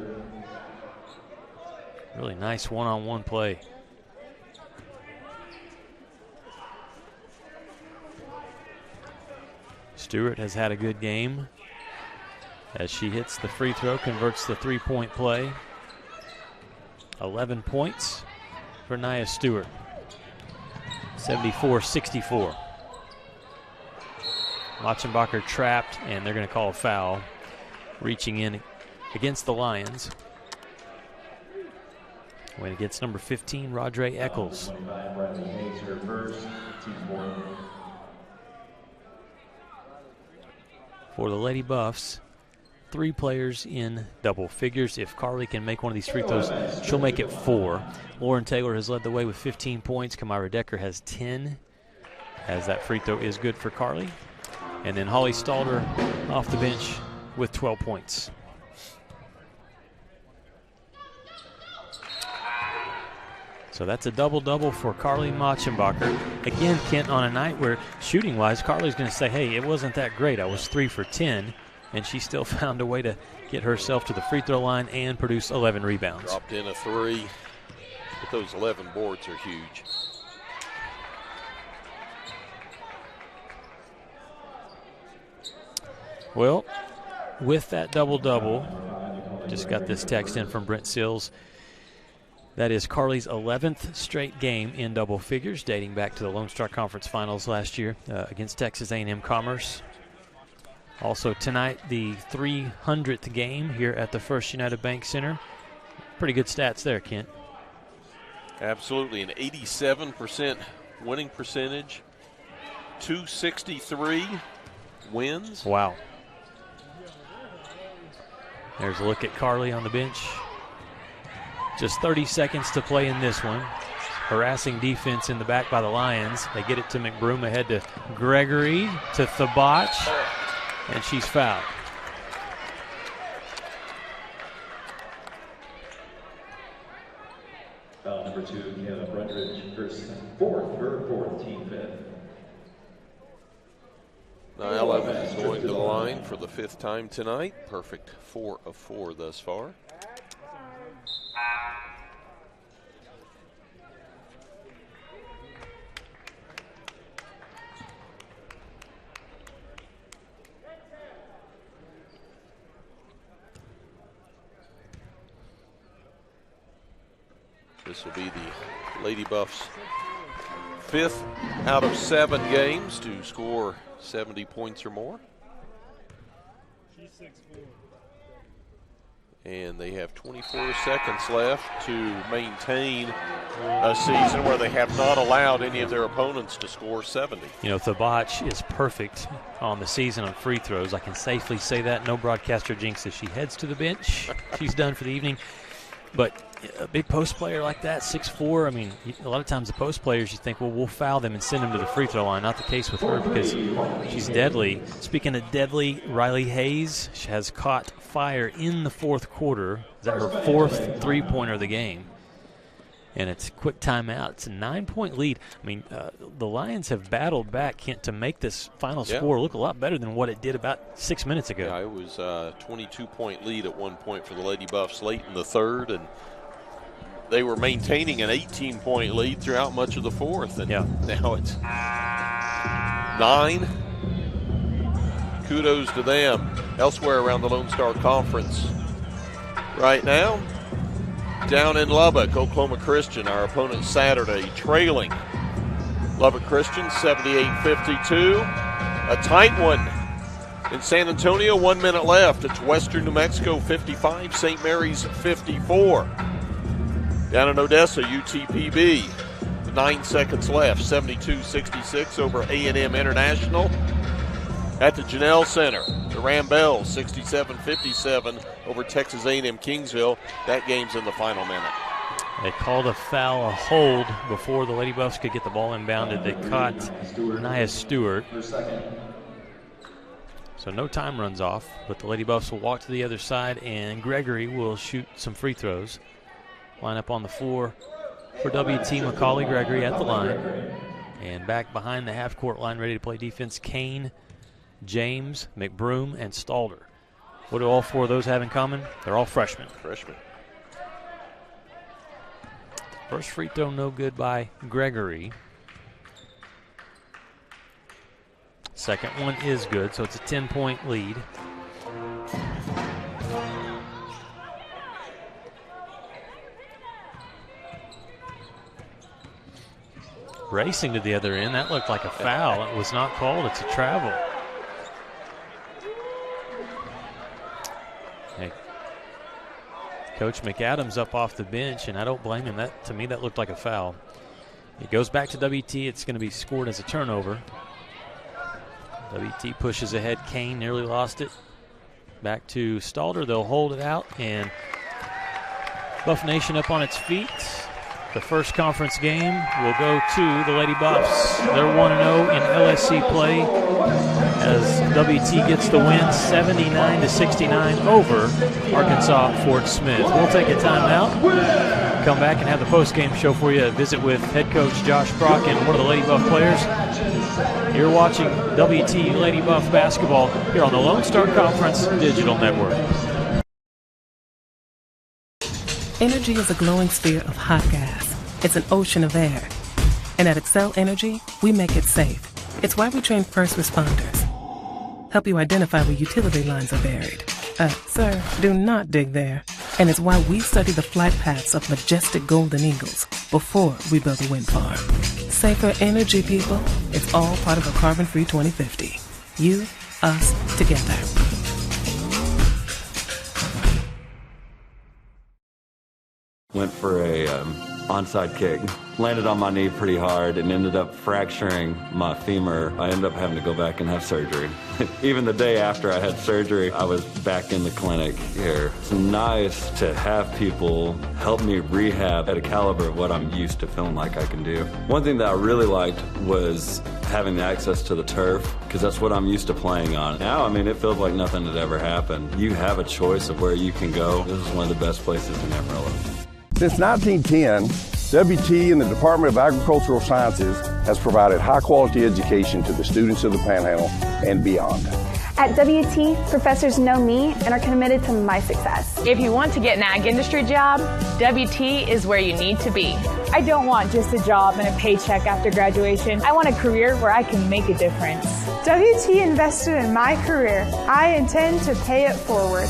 nice one-on-one play. Stewart has had a good game as she hits the free throw, converts the three-point play. 11 points for Nia Stewart. 74-64. Motzenbacher trapped, and they're going to call a foul. Reaching in against the Lions. Went against number 15, Rodre Eccles. For the Lady Buffs, 3 players in double figures. If Carly can make one of these free throws, she'll make it 4. Lauren Taylor has led the way with 15 points. Kamira Decker has 10, as that free throw is good for Carly. And then Holly Stalder off the bench with 12 points. So that's a double-double for Carly Motzenbacher. Again, Kent, on a night where shooting-wise, Carly's going to say, hey, it wasn't that great. I was 3 for 10, and she still found a way to get herself to the free throw line and produce 11 rebounds. Dropped in a 3, but those 11 boards are huge. Well, with that double-double, just got this text in from Brent Sills. That is Carly's 11th straight game in double figures, dating back to the Lone Star Conference Finals last year against Texas A&M Commerce. Also tonight, the 300th game here at the First United Bank Center. Pretty good stats there, Kent. Absolutely, an 87% winning percentage, 263 wins. Wow. There's a look at Carly on the bench. Just 30 seconds to play in this one. Harassing defense in the back by the Lions. They get it to McBroom, ahead to Gregory, to Thabach, and she's fouled. Foul number 2, Kayla Brundage, first fourth, team fifth. Niall Evans going to the line for the 5th time tonight. Perfect 4 of 4 thus far. This will be the Lady Buffs' 5th out of 7 games to score 70 points or more. And they have 24 seconds left to maintain a season where they have not allowed any of their opponents to score 70. You know, Thabach is perfect on the season on free throws. I can safely say that. No broadcaster jinxes. She heads to the bench. She's done for the evening. But a big post player like that, 6'4", I mean, a lot of times the post players, you think, well, we'll foul them and send them to the free throw line. Not the case with her because she's deadly. Speaking of deadly, Riley Hayes has caught fire in the 4th quarter. Is that her 4th three-pointer of the game? And it's a quick timeout. It's a 9-point lead. I mean, the Lions have battled back, Kent, to make this final score look a lot better than what it did about 6 minutes ago. Yeah, it was a 22-point lead at one point for the Lady Buffs late in the 3rd, and they were maintaining an 18-point lead throughout much of the 4th. And now it's 9. Kudos to them. Elsewhere around the Lone Star Conference right now, down in Lubbock, Oklahoma Christian, our opponent Saturday, trailing Lubbock Christian 78-52. A tight one in San Antonio, 1 minute left. It's Western New Mexico 55, St. Mary's 54. Down in Odessa, UTPB, 9 seconds left, 72-66 over A&M International. At the Janelle Center, the Rambells 67-57 over Texas A&M Kingsville. That game's in the final minute. They called a foul, a hold, before the Lady Buffs could get the ball inbounded. They caught Nia Stewart. So no time runs off, but the Lady Buffs will walk to the other side, and Gregory will shoot some free throws. Line up on the floor for WT, Macaulay Gregory at the line. And back behind the half-court line, ready to play defense, Kane, James, McBroom, and Stalder. What do all 4 of those have in common? They're all freshmen. First free throw no good by Gregory. Second one is good, so it's a 10-point lead. Racing to the other end, that looked like a foul. It was not called, it's a travel. Hey, Coach McAdams up off the bench, and I don't blame him. That, to me, that looked like a foul. It goes back to WT. It's going to be scored as a turnover. WT pushes ahead. Kane nearly lost it. Back to Stalder. They'll hold it out, and Buff Nation up on its feet. The first conference game will go to the Lady Buffs. They're 1-0 in LSC play as WT gets the win 79-69 over Arkansas Fort Smith. We'll take a timeout, come back and have the post-game show for you. A visit with head coach Josh Brock and one of the Lady Buff players. You're watching WT Lady Buff basketball here on the Lone Star Conference Digital Network. Energy is a glowing sphere of hot gas. It's an ocean of air. And at Excel Energy, we make it safe. It's why we train first responders. Help you identify where utility lines are buried. Sir, do not dig there. And it's why we study the flight paths of majestic golden eagles before we build a wind farm. Safer energy, people. It's all part of a carbon-free 2050. You, us, together. Went for a onside kick, landed on my knee pretty hard and ended up fracturing my femur. I ended up having to go back and have surgery. Even the day after I had surgery, I was back in the clinic here. It's nice to have people help me rehab at a caliber of what I'm used to feeling like I can do. One thing that I really liked was having the access to the turf, because that's what I'm used to playing on. Now, I mean, it feels like nothing had ever happened. You have a choice of where you can go. This is one of the best places in Amarillo. Since 1910, WT and the Department of Agricultural Sciences has provided high-quality education to the students of the Panhandle and beyond. At WT, professors know me and are committed to my success. If you want to get an ag industry job, WT is where you need to be. I don't want just a job and a paycheck after graduation. I want a career where I can make a difference. WT invested in my career. I intend to pay it forward.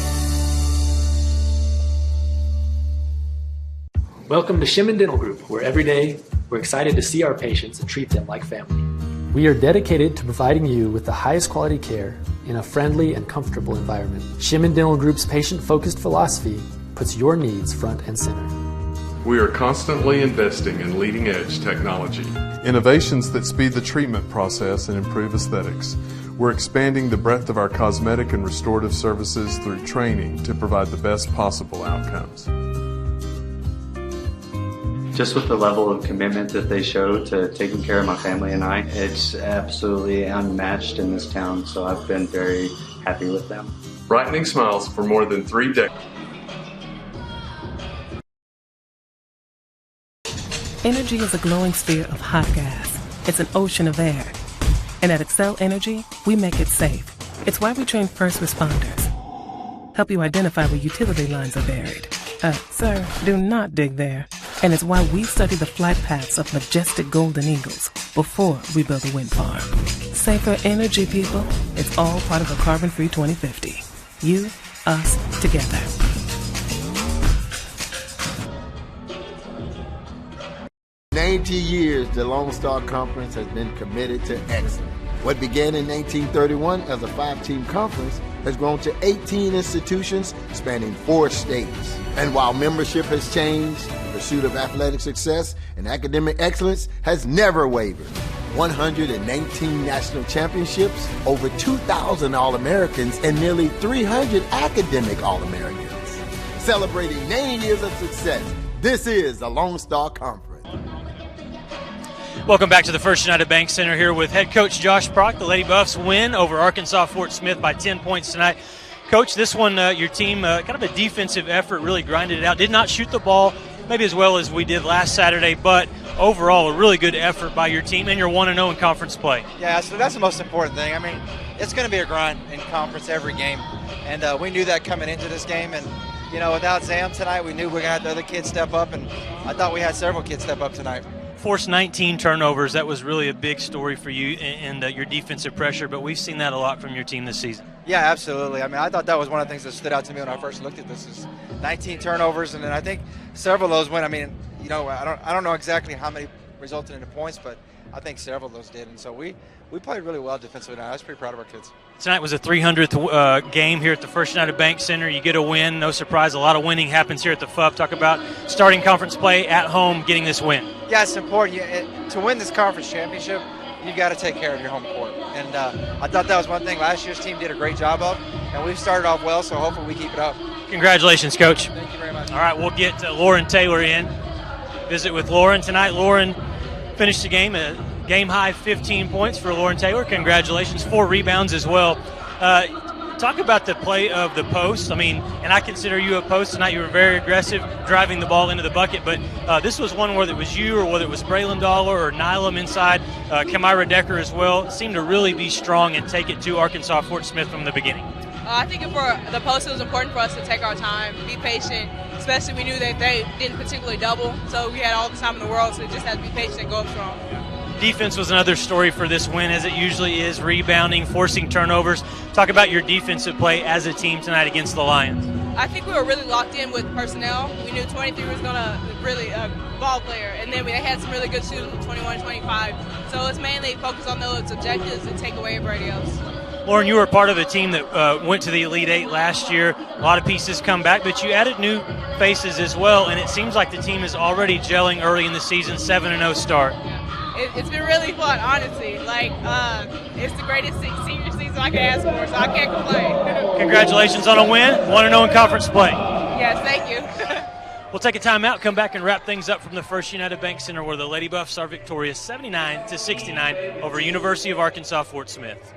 Welcome to Shimon Dental Group, where every day we're excited to see our patients and treat them like family. We are dedicated to providing you with the highest quality care in a friendly and comfortable environment. Shimon Dental Group's patient-focused philosophy puts your needs front and center. We are constantly investing in leading-edge technology. Innovations that speed the treatment process and improve aesthetics. We're expanding the breadth of our cosmetic and restorative services through training to provide the best possible outcomes. Just with the level of commitment that they show to taking care of my family and I, it's absolutely unmatched in this town, so I've been very happy with them. Brightening smiles for more than 3 decades. Energy is a glowing sphere of hot gas. It's an ocean of air. And at Excel Energy, we make it safe. It's why we train first responders. Help you identify where utility lines are buried. Sir, do not dig there. And it's why we study the flight paths of majestic golden eagles before we build a wind farm. Safer energy, people. It's all part of a carbon-free 2050. You, us, together. For 90 years, the Lone Star Conference has been committed to excellence. What began in 1931 as a 5-team conference has grown to 18 institutions spanning 4 states. And while membership has changed, the pursuit of athletic success and academic excellence has never wavered. 119 national championships, over 2,000 All-Americans, and nearly 300 academic All-Americans. Celebrating 90 years of success, this is the Lone Star Conference. Welcome back to the First United Bank Center here with head coach Josh Prock. The Lady Buffs win over Arkansas Fort Smith by 10 points tonight. Coach, this one, your team, kind of a defensive effort, really grinded it out. Did not shoot the ball maybe as well as we did last Saturday, but overall a really good effort by your team, and you're 1-0 in conference play. Yeah, so that's the most important thing. I mean, it's going to be a grind in conference every game, and we knew that coming into this game. And, you know, without Zam tonight, we knew we were going to have the other kids step up, and I thought we had several kids step up tonight. Forced 19 turnovers. That was really a big story for you and your defensive pressure, but we've seen that a lot from your team this season. Yeah, absolutely. I mean, I thought that was one of the things that stood out to me when I first looked at this is 19 turnovers, and then I think several of those went. I mean, you know, I don't know exactly how many resulted in the points, but I think several of those did, and so we played really well defensively tonight. I was pretty proud of our kids. Tonight was a 300th game here at the First United Bank Center. You get a win, no surprise. A lot of winning happens here at the FUB. Talk about starting conference play at home, getting this win. Yeah, it's important. To win this conference championship, you got to take care of your home court. And I thought that was one thing last year's team did a great job of, and we've started off well, so hopefully we keep it up. Congratulations, Coach. Thank you very much. All right, we'll get Lauren Taylor in. Visit with Lauren tonight. Lauren finished the game at game-high 15 points for Lauren Taylor. Congratulations. 4 rebounds as well. Talk about the play of the post. I mean, and I consider you a post tonight. You were very aggressive driving the ball into the bucket, but this was one whether it was you or whether it was Braylon Dollar or Nylam inside, Kamira Decker as well, seemed to really be strong and take it to Arkansas Fort Smith from the beginning. I think for the post, it was important for us to take our time, be patient, especially we knew that they didn't particularly double, so we had all the time in the world, so we just had to be patient and go up strong. Defense was another story for this win, as it usually is, rebounding, forcing turnovers. Talk about your defensive play as a team tonight against the Lions. I think we were really locked in with personnel. We knew 23 was going to really a ball player, and then they had some really good shooters with 21, 25. So it's mainly focus on those objectives and take away everybody else. Lauren, you were part of a team that went to the Elite Eight last year. A lot of pieces come back, but you added new faces as well, and it seems like the team is already gelling early in the season, 7-0 start. It's been really fun, honestly. Like, it's the greatest senior season I can ask for, so I can't complain. Congratulations on a win, 1-0 in conference play. Yes, thank you. We'll take a timeout, come back and wrap things up from the First United Bank Center, where the Lady Buffs are victorious 79-69 over University of Arkansas Fort Smith.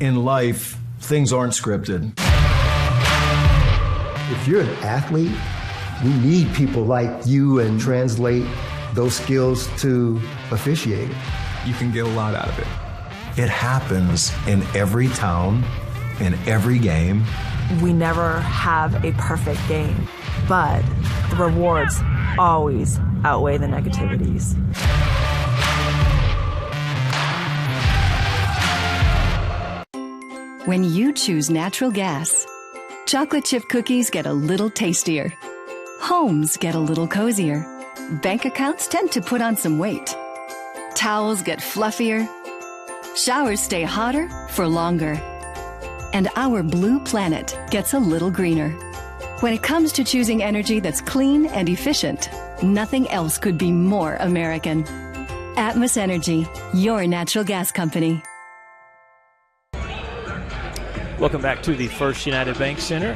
In life, things aren't scripted. If you're an athlete, we need people like you and translate those skills to officiating. You can get a lot out of it. It happens in every town, in every game. We never have a perfect game, but the rewards always outweigh the negativities. When you choose natural gas, chocolate chip cookies get a little tastier. Homes get a little cozier. Bank accounts tend to put on some weight. Towels get fluffier. Showers stay hotter for longer. And our blue planet gets a little greener. When it comes to choosing energy that's clean and efficient, nothing else could be more American. Atmos Energy, your natural gas company. Welcome back to the First United Bank Center.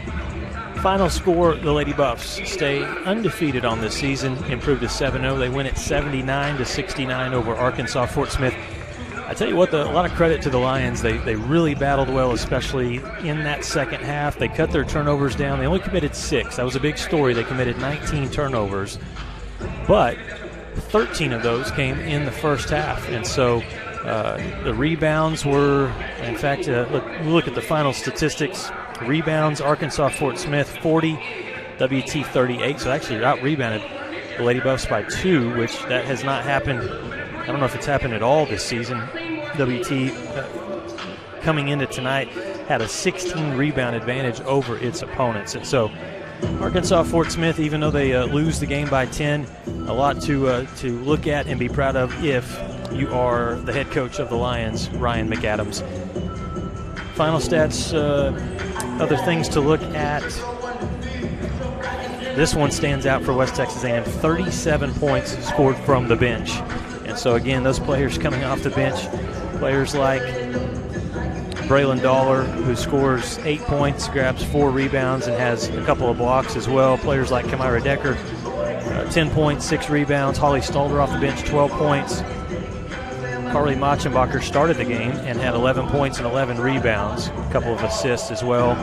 Final score, the Lady Buffs stay undefeated on this season, improved to 7-0. They win at 79-69 over Arkansas Fort Smith. I tell you what, a lot of credit to the Lions. They really battled well, especially in that second half. They cut their turnovers down. They only committed 6. That was a big story. They committed 19 turnovers, but 13 of those came in the first half. And so the rebounds were, in fact, look at the final statistics. Rebounds, Arkansas Fort Smith 40, WT 38. So actually out-rebounded the Lady Buffs by 2, which that has not happened. I don't know if it's happened at all this season. WT coming into tonight had a 16 rebound advantage over its opponents. And so Arkansas Fort Smith, even though they lose the game by 10, a lot to look at and be proud of if you are the head coach of the Lions, Ryan McAdams. Final stats, other things to look at. This one stands out for West Texas A&M. 37 points scored from the bench. And so, again, those players coming off the bench, players like Braylon Dollar, who scores 8 points, grabs 4 rebounds, and has a couple of blocks as well. Players like Kamira Decker, 10 points, 6 rebounds. Holly Stalder off the bench, 12 points. Carly Machenbacher started the game and had 11 points and 11 rebounds, a couple of assists as well.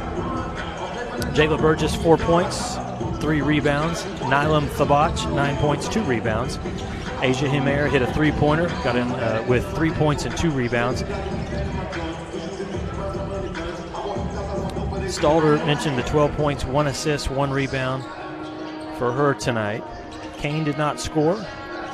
Jayla Burgess, 4 points, 3 rebounds. Nylam Thabach, 9 points, 2 rebounds. Asia Himer hit a 3-pointer, got in with 3 points and 2 rebounds. Stalder mentioned the 12 points, 1 assist, 1 rebound for her tonight. Kane did not score,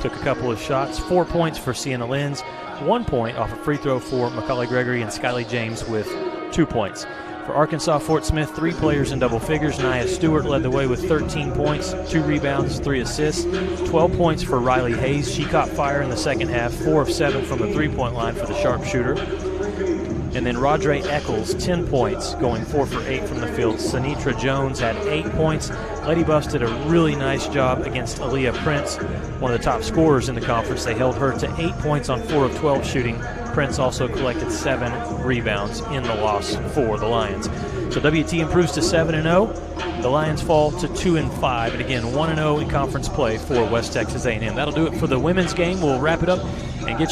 took a couple of shots. 4 points for Sienna Lenz, 1 point off a free throw for Macaulay Gregory, and Skylie James with 2 points. For Arkansas Fort Smith, 3 players in double figures. Nia Stewart led the way with 13 points, 2 rebounds, 3 assists. 12 points for Riley Hayes. She caught fire in the second half, 4 of 7 from the 3-point line for the sharpshooter. And then Rodre Eccles, 10 points, going 4 for 8 from the field. Sanitra Jones had 8 points. Lady Buffs did a really nice job against Aaliyah Prince, one of the top scorers in the conference. They held her to 8 points on 4 of 12 shooting. Prince also collected 7 rebounds in the loss for the Lions. So WT improves to 7-0. The Lions fall to 2-5. And again, 1-0 in conference play for West Texas A&M. That'll do it for the women's game. We'll wrap it up and get